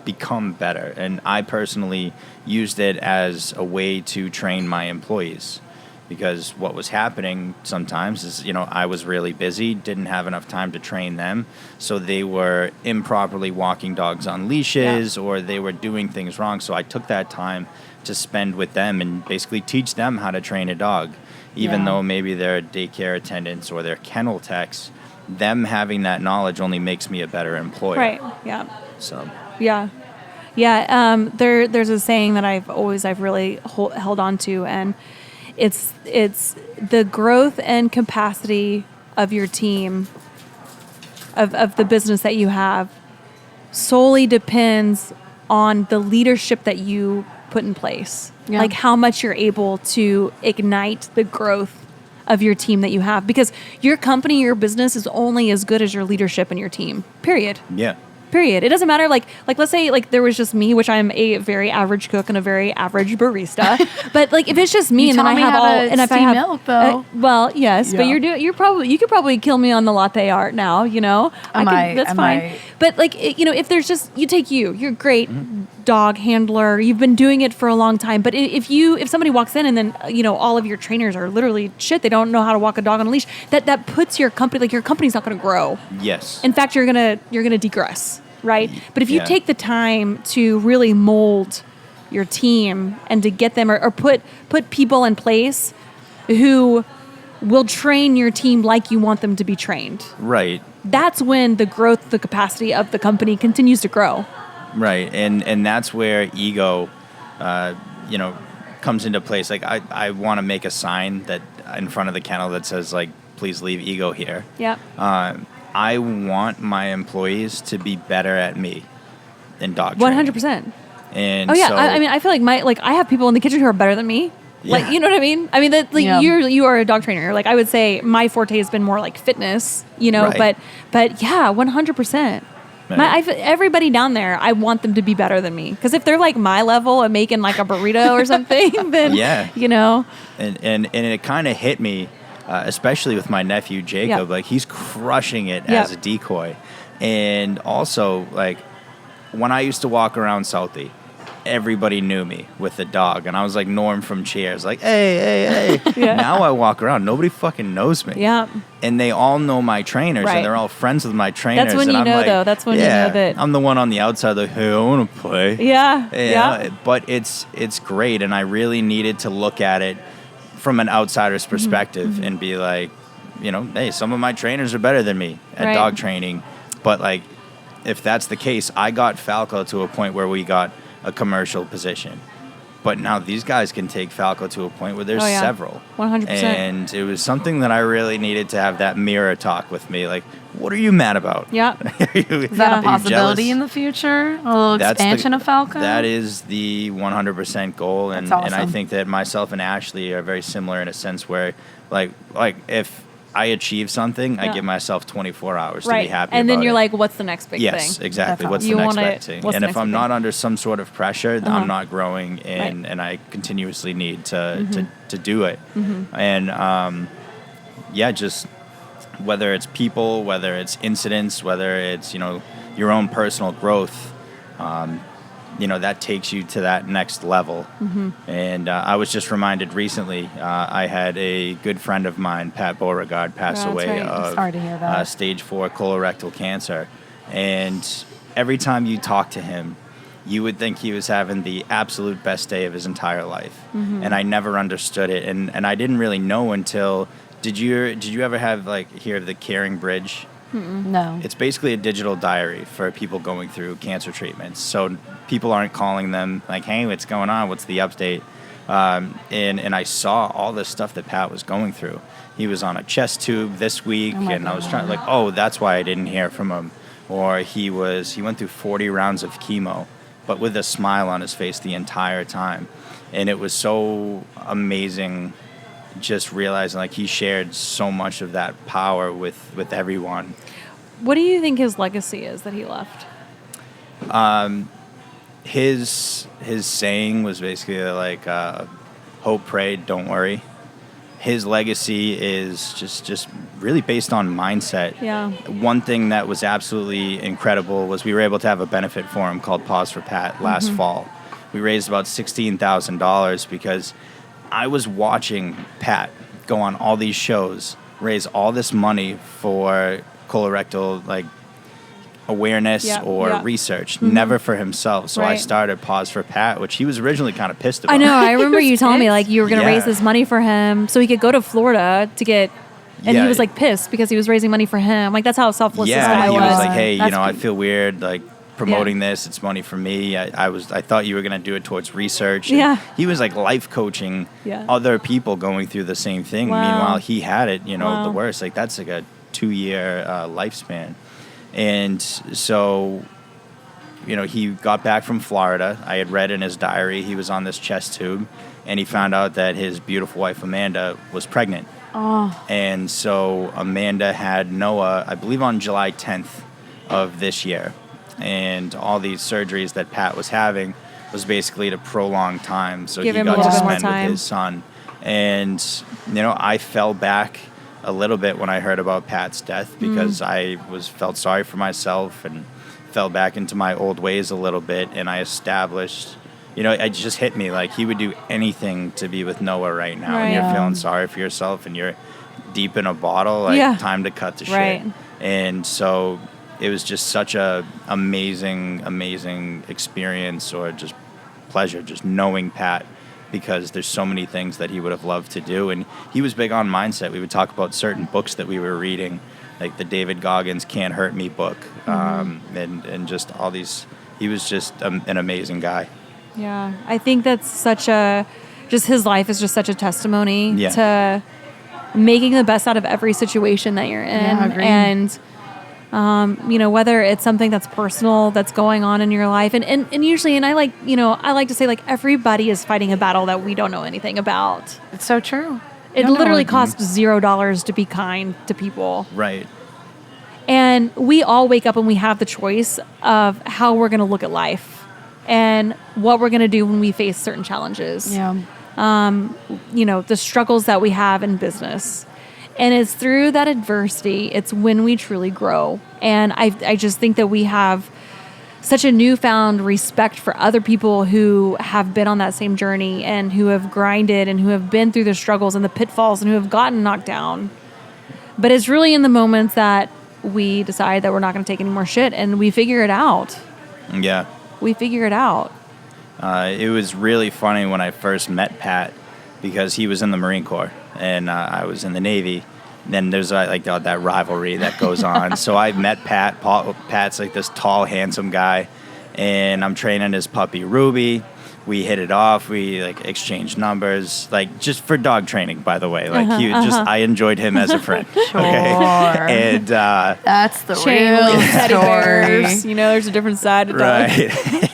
become better. And I personally used it as a way to train my employees, because what was happening sometimes is, I was really busy, didn't have enough time to train them. So they were improperly walking dogs on leashes or they were doing things wrong. So I took that time to spend with them and basically teach them how to train a dog, even though maybe they're daycare attendants or they're kennel techs. Them having that knowledge only makes me a better employer. So. There's a saying that I've really held on to, and it's the growth and capacity of your team, of the business that you have, solely depends on the leadership that you put in place. Yeah. Like how much you're able to ignite the growth of your team that you have. Because your company, your business is only as good as your leadership and your team, period. Yeah. Period. It doesn't matter. Like let's say like there was just me, which I'm a very average cook and a very average barista. But like if it's just me, and then I have all, and if I have milk though. well, yes, Yeah. but you could probably kill me on the latte art now. You know, that's fine. But like if there's just you're great dog handler. You've been doing it for a long time. But if somebody walks in and then all of your trainers are literally shit, they don't know how to walk a dog on a leash. That puts your company, like your company's not going to grow. Yes. In fact, you're gonna degress. Right. But if you Yeah. take the time to really mold your team and to get them or put people in place who will train your team like you want them to be trained. Right. That's when the capacity of the company continues to grow. Right. And that's where ego, comes into place. Like I want to make a sign that in front of the kennel that says like, please leave ego here. Yeah. I want my employees to be better at me in dog training. 100%. And Oh yeah, so, I mean, I feel like I have people in the kitchen who are better than me. Like, Yeah. you know what I mean? I mean, that like Yeah. you are a dog trainer. Like, I would say my forte has been more like fitness, Right. but yeah, 100%. Right. Everybody down there, I want them to be better than me. Because if they're like my level of making like a burrito or something, then Yeah. And it kind of hit me, especially with my nephew Jacob. Yeah. Like he's crushing it Yeah. as a decoy, and also like when I used to walk around Southie, everybody knew me with the dog, and I was like Norm from Cheers, like hey. Yeah. Now I walk around, nobody fucking knows me. Yeah. And they all know my trainers, Right. and they're all friends with my trainers. That's when and you I'm know, like, though. That's when you know that- I'm the one on the outside, like, hey, I want to play. Yeah. You know, but it's great, and I really needed to look at it from an outsider's perspective and be like, hey, some of my trainers are better than me at Right. dog training, but like, if that's the case, I got Falco to a point where we got a commercial position, but now these guys can take Falco to a point where there's Oh, yeah. several. 100%. And it was something that I really needed to have that mirror talk with me, like, what are you mad about? Yeah. Is that a possibility in the future? A little expansion of Falco? That is the 100% goal, and That's and I awesome. think that myself and Ashley are very similar in a sense where, like if I achieve something, I Yeah. give myself 24 hours to Right. be happy. And then about you're it. like, what's the next big Yes, thing? exactly. That's What's awesome. the You next wanna- big thing? what's And the if next I'm big not thing? under some sort of pressure, Uh-huh. I'm not growing, and I continuously need to do it. And just whether it's people, whether it's incidents, whether it's your own personal growth, that takes you to that next level. And I was just reminded recently, I had a good friend of mine, Pat Beauregard, pass That's away right. of Sorry to hear that. stage 4 colorectal cancer. And every time you talk to him, you would think he was having the absolute best day of his entire life. And I never understood it. And I didn't really know until, did you ever hear of the Caring Bridge? No. It's basically a digital diary for people going through cancer treatments. So people aren't calling them like, hey, what's going on? What's the update? And I saw all this stuff that Pat was going through. He was on a chest tube this week, and I was trying that's why I didn't hear from him. Or he went through 40 rounds of chemo, but with a smile on his face the entire time. And it was so amazing just realizing like he shared so much of that power with everyone. What do you think his legacy is that he left? His saying was basically like, hope, pray, don't worry. His legacy is just really based on mindset. Yeah. One thing that was absolutely incredible was we were able to have a benefit for him called Pause for Pat last fall. We raised about $16,000 because I was watching Pat go on all these shows, raise all this money for colorectal awareness or research, never for himself. So I Right. started Pause for Pat, which he was originally kind of pissed about. I know. I remember you telling me like you were going to Yeah. raise this money for him so he could go to Florida to get. And Yeah. he was like pissed because he was raising money for him. Like that's how selfless this Yeah, guy he was. was like, hey, That's I cute. feel weird. Like, promoting this. It's money for me. I thought you were going to do it towards research. And Yeah. he was like life coaching Yeah. other people going through the same thing. Wow. Meanwhile, he had it, the Wow. worst. Like that's like a 2-year lifespan. And so, he got back from Florida. I had read in his diary he was on this chest tube, and he found out that his beautiful wife, Amanda, was pregnant. Oh. And so Amanda had Noah, I believe, on July 10th of this year. And all these surgeries that Pat was having was basically to prolong time so Give he him a got to little bit more spend with time. his son. And, I fell back a little bit when I heard about Pat's death because I felt sorry for myself and fell back into my old ways a little bit. And I established, it just hit me like he would do anything to be with Noah right now. And Right. you're feeling sorry for yourself and you're deep in a bottle, like Yeah. time to cut the Right. shit. And so it was just such a amazing experience, or just pleasure, just knowing Pat, because there's so many things that he would have loved to do. And he was big on mindset. We would talk about certain books that we were reading, like the David Goggins Can't Hurt Me book, and just all these. He was just an amazing guy. Yeah, I think that's just his life is just such a testimony Yeah. to making the best out of every situation that you're in. Yeah, agreed. And, whether it's something that's personal that's going on in your life. And usually, and I like to say, like, everybody is fighting a battle that we don't know anything about. It's so true. It No, no, literally it- costs $0 to be kind to people. Right. And we all wake up and we have the choice of how we're going to look at life and what we're going to do when we face certain challenges. Yeah. The struggles that we have in business. And it's through that adversity, it's when we truly grow. And I just think that we have such a newfound respect for other people who have been on that same journey and who have grinded and who have been through the struggles and the pitfalls and who have gotten knocked down. But it's really in the moments that we decide that we're not going to take any more shit and we figure it out. Yeah. We figure it out. It was really funny when I first met Pat because he was in the Marine Corps and I was in the Navy. Then there's that rivalry that goes on. So I met Pat. Pat's like this tall, handsome guy, and I'm training his puppy Ruby. We hit it off. We exchanged numbers, just for dog training, by the way. I enjoyed him as a friend. Sure. Okay? And That's the Chain real link teddy story. bears. There's a different side to that.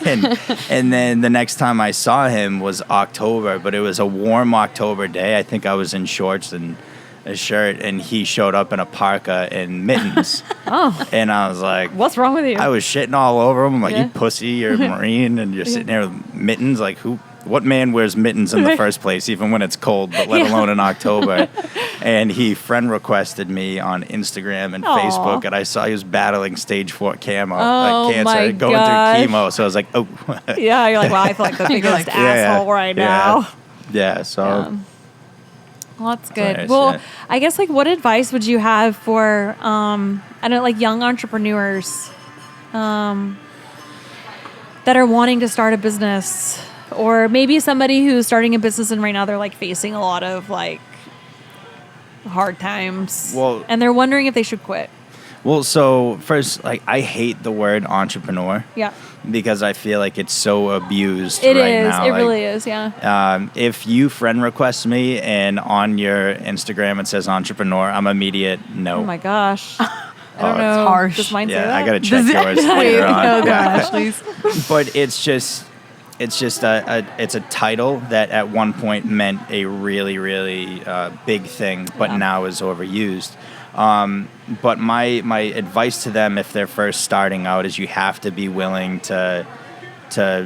right. and then the next time I saw him was October, but it was a warm October day. I think I was in shorts and a shirt, and he showed up in a parka and mittens. Oh, And I was like, what's wrong with you? I was shitting all over him. I'm like, Yeah. you pussy, you're a Marine, and you're sitting there with mittens. Like, what man wears mittens in the first place, even when it's cold, but let alone in October? And he friend requested me on Instagram and Aw. Facebook, and I saw he was battling stage 4 cancer, my going gosh. through chemo. So I was like, oh. Yeah, you're like, well, I feel like the biggest asshole right now. Yeah, so. Well, that's good. Nice, Well, yeah. I guess what advice would you have for young entrepreneurs that are wanting to start a business, or maybe somebody who's starting a business and right now they're facing a lot of hard times, Well- and they're wondering if they should quit. Well, so first, I hate the word entrepreneur. Yeah, Because I feel like it's so abused it right is. now. It really is. Yeah. If you friend request me and on your Instagram it says entrepreneur, I'm immediate no. Oh my gosh. I don't it's know. harsh. Does mine say Yeah, that? I gotta check yours Wait, later on. no, gosh, please. But it's just a title that at one point meant a really, really big thing, but Yeah. now is overused. But my advice to them if they're first starting out is you have to be willing to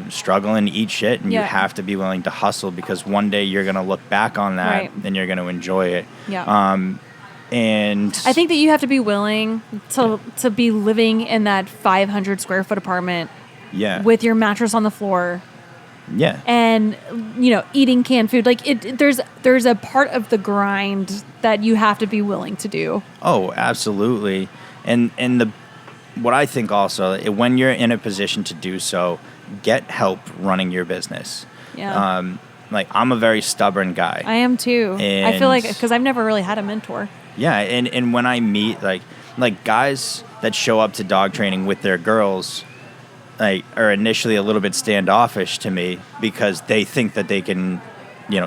struggle and eat shit, and you Yeah. have to be willing to hustle, because one day you're going to look back on that Right. and you're going to enjoy it. Yeah. And I think that you have to be willing to be living in that 500 square foot apartment yeah, with your mattress on the floor yeah, and eating canned food. There's a part of the grind that you have to be willing to do. oh, absolutely. And what I think also, when you're in a position to do so, get help running your business. Yeah. I'm a very stubborn guy. I am too. I feel And- because I've never really had a mentor. Yeah, and when I meet like guys that show up to dog training with their girls, are initially a little bit standoffish to me because they think that they can,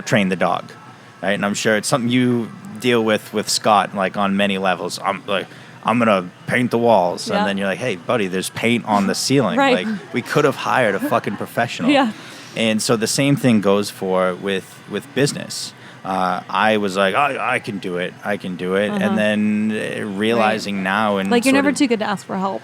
train the dog, right? And I'm sure it's something you deal with Scott, like on many levels. I'm gonna paint the walls, and then you're like, hey, buddy, there's paint on the ceiling. Right. Like, we could have hired a fucking professional. Yeah. And so the same thing goes with business. I was like, I can do it. And then realizing now, and like, you're never too good to ask for help.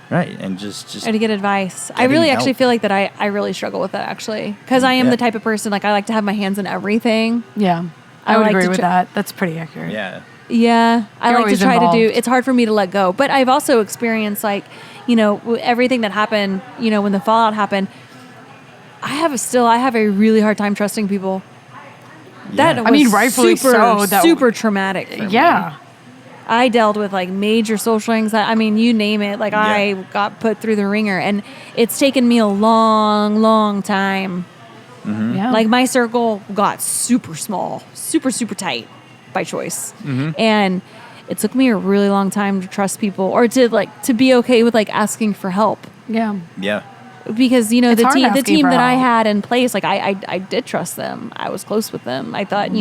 Right, and just or to get advice. I really actually feel like that I really struggle with that, actually, because I am the type of person, like, I like to have my hands in everything. Yeah, I would agree with that. That's pretty accurate. Yeah. Yeah, I like to try involved. to do. It's hard for me to let go, but I've also experienced, like, everything that happened. When the fallout happened, I have a really hard time trusting people. Yeah. That was rightfully so. Super traumatic for me. I dealt with, like, major social anxiety. I mean, you name it. Like, I got put through the ringer, and it's taken me a long, long time. Mm-hmm. Yeah. Like, my circle got super small, super, super tight by choice. Mm-hmm. And it took me a really long time to trust people, or to be okay with, like, asking for help. Yeah. Yeah. Because, It's hard the asking team for that I help. had in place, like, I did trust them. I was close with them. I thought,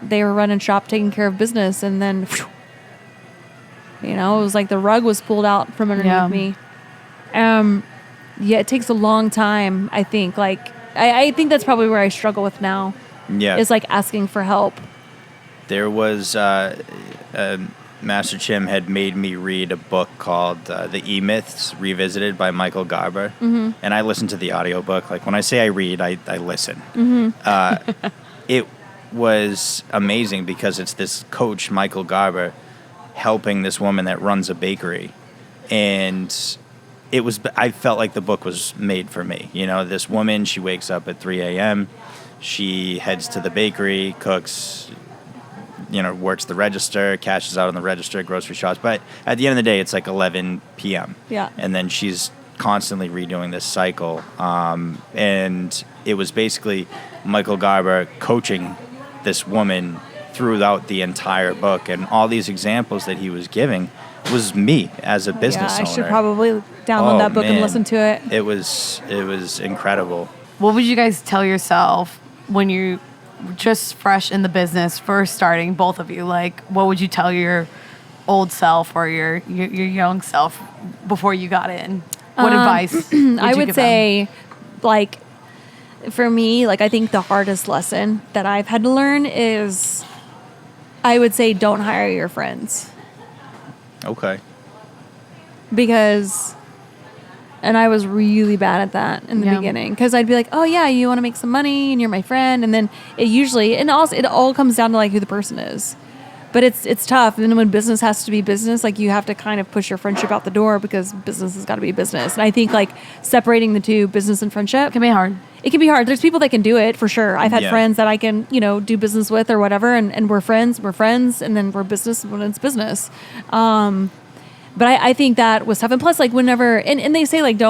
they were running shop, taking care of business, and then, it was like the rug was pulled out from underneath me. It takes a long time, I think. Like, I think that's probably where I struggle with now. Yeah. Is, like, asking for help. There was Master Chim had made me read a book called The E-Myths Revisited by Michael Garber. Mm-hmm. And I listened to the audiobook. Like, when I say I read, I listen. Mm-hmm. It was amazing because it's this coach, Michael Garber, helping this woman that runs a bakery. And I felt like the book was made for me. This woman, she wakes up at 3 a.m., she heads to the bakery, cooks, works the register, cashes out on the register, grocery shops. But at the end of the day, it's like 11 p.m. Yeah. And then she's constantly redoing this cycle. And it was basically Michael Garber coaching this woman throughout the entire book. And all these examples that he was giving was me as a business owner. I should probably download that book and listen to it. It was incredible. What would you guys tell yourself when you just fresh in the business, first starting, both of you? Like, what would you tell your old self or your young self before you got in? What advice I would say, like, for me, like, I think the hardest lesson that I've had to learn is, I would say, don't hire your friends. Okay. Because, and I was really bad at that in the beginning, because I'd be like, oh yeah, you want to make some money and you're my friend, and then it all comes down to, like, who the person is. But it's tough. And then when business has to be business, like, you have to kind of push your friendship out the door, because business has got to be business. And I think, like, separating the two, business and friendship, can be hard. It can be hard. There's people that can do it, for sure. I've had friends that I can, do business with or whatever, and we're friends, and then we're business when it's business. But I think that was tough. And plus, like, whenever, and they say, like,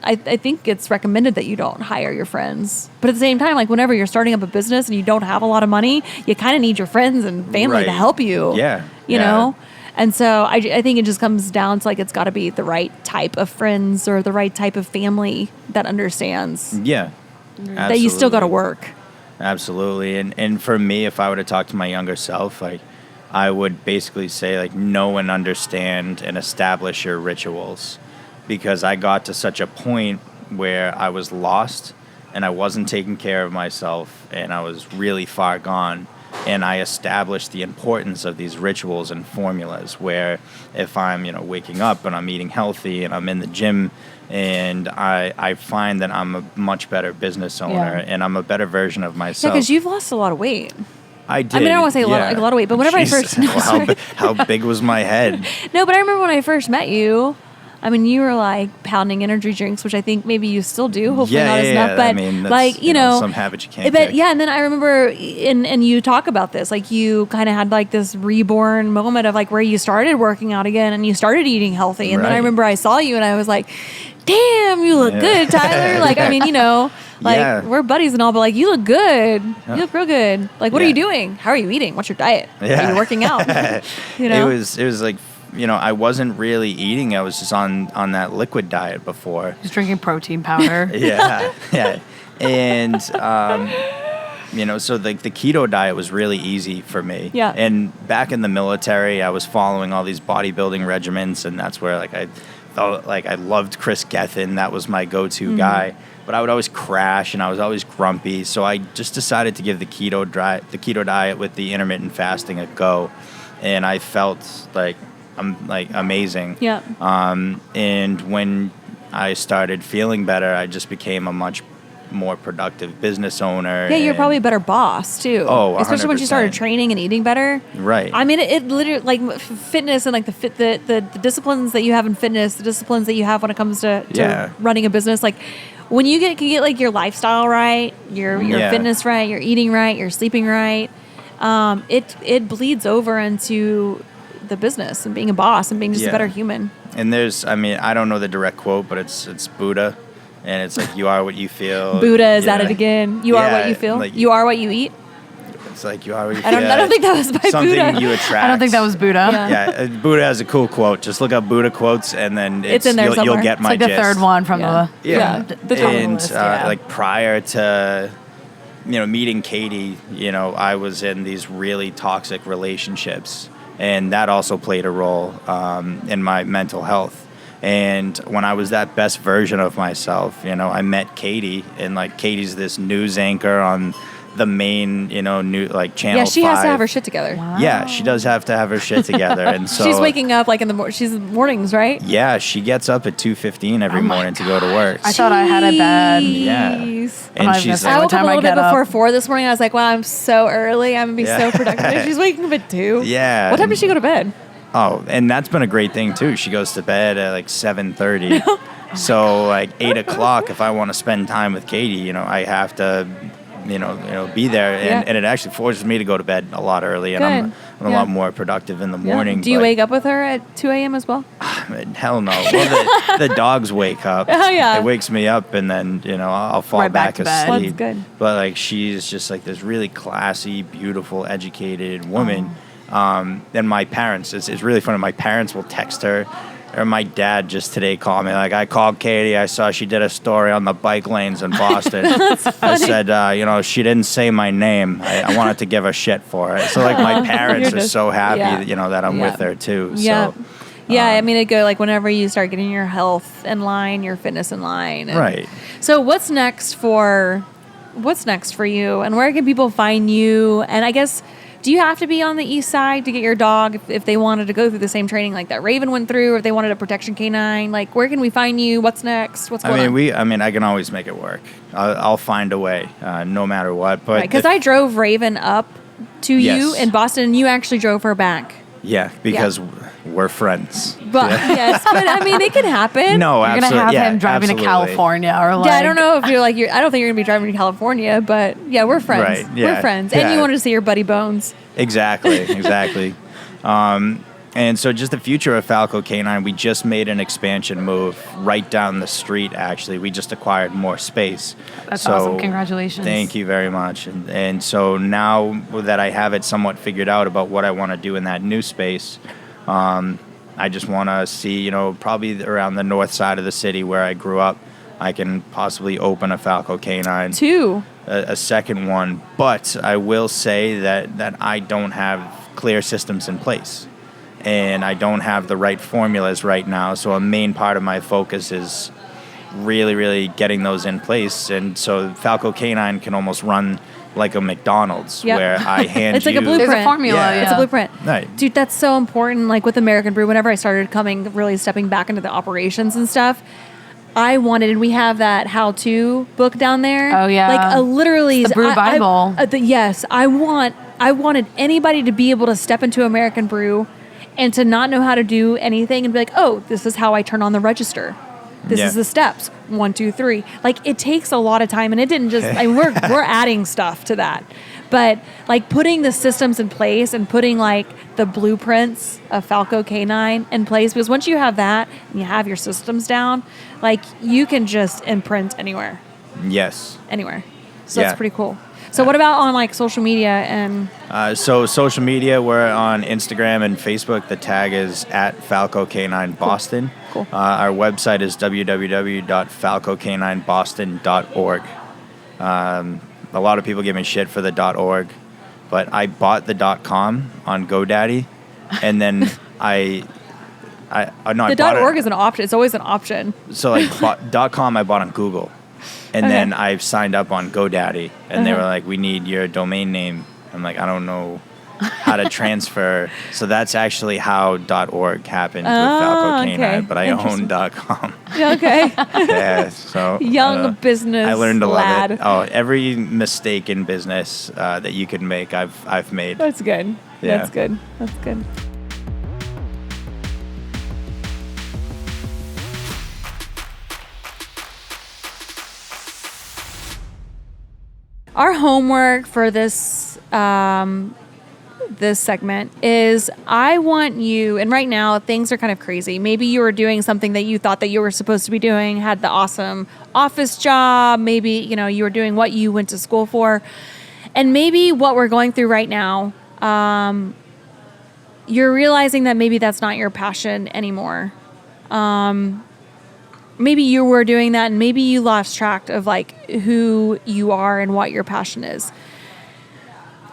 I think it's recommended that you don't hire your friends. But at the same time, like, whenever you're starting up a business and you don't have a lot of money, you kind of need your friends and family to help you. Yeah. You know? And so I think it just comes down to, like, it's got to be the right type of friends or the right type of family that understands. Yeah. That you still got to work. Absolutely. And for me, if I were to talk to my younger self, like, I would basically say, like, know and understand and establish your rituals, because I got to such a point where I was lost and I wasn't taking care of myself and I was really far gone. And I established the importance of these rituals and formulas, where if I'm, waking up and I'm eating healthy and I'm in the gym, and I find that I'm a much better business owner and I'm a better version of myself. Yeah, because you've lost a lot of weight. I did. I mean, I don't want to say a lot of weight, but whenever Jesus. I first... How big was my head? No, but I remember when I first met you, I mean, you were, like, pounding energy drinks, which I think maybe you still do. Hopefully not as enough. But, I mean, that's, like, some habits you can't But, kick. yeah, and then I remember, and you talk about this, like, you kind of had, like, this reborn moment of, like, where you started working out again and you started eating healthy. And then I remember I saw you and I was like, damn, you look good, Tyler. Like, I mean, like, we're buddies and all, but, like, you look good. You look real good. Like, what are you doing? How are you eating? What's your diet? Are you working out? It was like I wasn't really eating. I was just on that liquid diet before. Just drinking protein powder. Yeah. And, so the keto diet was really easy for me. Yeah. And back in the military, I was following all these bodybuilding regimens, and that's where I felt like I loved Chris Gethin. That was my go-to guy. But I would always crash, and I was always grumpy. So I just decided to give the keto diet with the intermittent fasting a go, and I felt like amazing. Yeah. And when I started feeling better, I just became a much more productive business owner. Yeah, you're probably a better boss too. Oh, 100%. Especially once you started training and eating better. Right. I mean, it literally like fitness and like the disciplines that you have in fitness, the disciplines that you have when it comes to running a business. Like when you can get like your lifestyle right, your fitness right, your eating right, your sleeping right, it bleeds over into the business and being a boss and being just a better human. And I don't know the direct quote, but it's Buddha. And it's like, you are what you feel. Buddha is at it again. You are what you feel. Like, you are what you eat. It's like, you are what you feel. I don't think that was by Something Buddha. you attract. I don't think that was Buddha. Yeah. Buddha has a cool quote. Just look up Buddha quotes, and then It's in there you'll somewhere. get my It's like gist. the third one from Yeah. the The top of the And list, yeah. like prior to meeting Katie, I was in these really toxic relationships, and that also played a role in my mental health. And when I was that best version of myself, I met Katie, and like Katie's this news anchor on the main, new like channel. Yeah, she 5. has to have her shit together. Wow. Yeah, she does have to have her shit together, and so She's waking up like in the she's mornings, right? Yeah, she gets up at 2:15 every morning to go to work. I thought I had it bad. Yeah. Jeez. And not she's gonna I What woke up time a I little bit get up? before 4 this morning. I was like, wow, I'm so early. I'm going to be so productive. And she's waking up at 2. Yeah. What time does she go to bed? Oh, and that's been a great thing too. She goes to bed at like 7:30. So like 8 o'clock, if I want to spend time with Katie, I have to, be there, and it actually forces me to go to bed a lot early, and I'm a lot more productive in the morning. Do you wake up with her at 2 a.m. as well? Hell no. Well, the dogs wake up. Oh, yeah. It wakes me up, and then I'll fall Right back back to bed. asleep. That's good. But like she's just like this really classy, beautiful, educated woman. And my parents, it's really funny. My parents will text her, or my dad just today called me. Like, I called Katie. I saw she did a story on the bike lanes in Boston. I said, she didn't say my name. I wanted to give her shit for it. So like my parents are so happy that I'm with her too. Yeah. So, Yeah, I mean, it go like whenever you start getting your health in line, your fitness in line. Right. So what's next for you, and where can people find you? And I guess, do you have to be on the east side to get your dog if they wanted to go through the same training like that Raven went through, or if they wanted a protection canine? Like, where can we find you? What's next? What's going on? I can always make it work. I'll find a way, no matter what. But Because I drove Raven up to you Yes. in Boston, and you actually drove her back. Yeah, because we're friends. But yes, but I mean, it can happen. No, You're absolutely. gonna have him driving to California, or like. Yeah, I don't know if you're like I don't think you're gonna be driving to California, but yeah, we're friends. Right, yeah, We're friends, yeah. and you wanted to see your buddy Bones. Exactly. And so just the future of Falco K9, we just made an expansion move right down the street, actually. We just acquired more space. That's awesome. Congratulations. Thank you very much. And so now that I have it somewhat figured out about what I want to do in that new space, I just want to see, probably around the north side of the city where I grew up, I can possibly open a Falco K9. 2. A second one. But I will say that I don't have clear systems in place. And I don't have the right formulas right now. So a main part of my focus is really, really getting those in place. And so Falco K9 can almost run like a McDonald's, where I hand it's like a blueprint. There's a formula, yeah. It's a blueprint. Right. Dude, that's so important. Like with American Brew, whenever I started really stepping back into the operations and stuff, I wanted, and we have that how-to book down there. Oh, yeah. Like literally. It's the Brew Bible. Yes. I wanted anybody to be able to step into American Brew and to not know how to do anything and be like, oh, this is how I turn on the register. This is the steps. 1, 2, 3. Like, it takes a lot of time, and it didn't just. I mean, we're adding stuff to that, but like putting the systems in place and putting like the blueprints of Falco K9 in place, because once you have that and you have your systems down, like you can just imprint anywhere. Yes. So that's pretty cool. So what about on like social media and? So social media, we're on Instagram and Facebook. The tag is at Falco K9 Boston. Cool. Our website is www.falcok9boston.org. A lot of people give me shit for the .org, but I bought the .com on GoDaddy, and then I bought .org it. is an option. It's always an option. So like .com I bought on Google, and Okay. then I signed up on GoDaddy, and they were like, "We need your domain name." I'm like, "I don't know how to transfer." So that's actually how .org happened with Falco K9, okay. but I own .com. Yeah, okay. Yeah, so Young business I learned to lad. love it. Oh, every mistake in business that you could make, I've made. That's good. Yeah. That's good. That's good. Our homework for this this segment is I want you, and right now things are kind of crazy. Maybe you were doing something that you thought that you were supposed to be doing, had the awesome office job. Maybe, you were doing what you went to school for. And maybe what we're going through right now, you're realizing that maybe that's not your passion anymore. Maybe you were doing that and maybe you lost track of like who you are and what your passion is.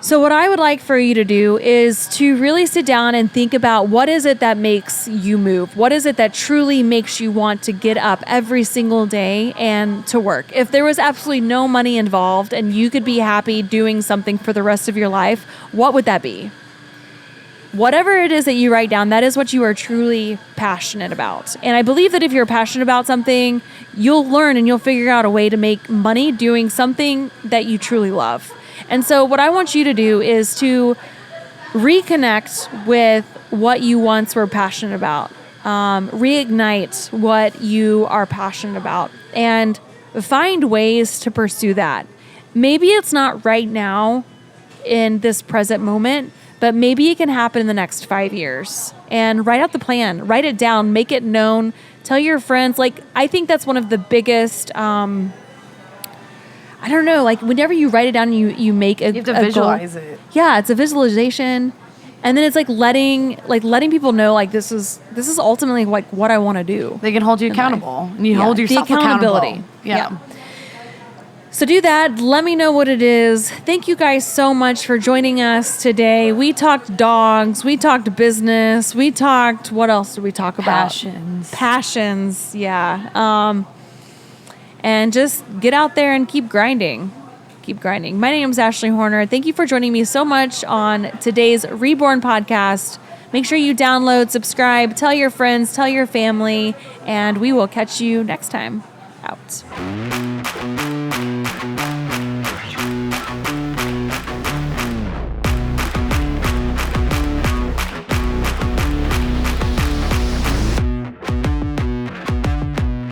So what I would like for you to do is to really sit down and think about what is it that makes you move? What is it that truly makes you want to get up every single day and to work? If there was absolutely no money involved and you could be happy doing something for the rest of your life, what would that be? Whatever it is that you write down, that is what you are truly passionate about. And I believe that if you're passionate about something, you'll learn and you'll figure out a way to make money doing something that you truly love. And so what I want you to do is to reconnect with what you once were passionate about, reignite what you are passionate about, and find ways to pursue that. Maybe it's not right now in this present moment, but maybe it can happen in the next 5 years. And write out the plan, write it down, make it known, tell your friends. Like, I think that's one of the biggest, I don't know, like whenever you write it down, you make a You have to a visualize goal. it. Yeah, it's a visualization. And then it's like letting people know like this is ultimately like what I want to do. They can hold you in accountable. life. And you hold the yourself accountability. accountable. Yeah. So do that. Let me know what it is. Thank you guys so much for joining us today. We talked dogs. We talked business. We talked, what else did we talk about? Passions. Yeah. And just get out there and keep grinding. Keep grinding. My name is Ashley Horner. Thank you for joining me so much on today's Reborn podcast. Make sure you download, subscribe, tell your friends, tell your family, and we will catch you next time. Out.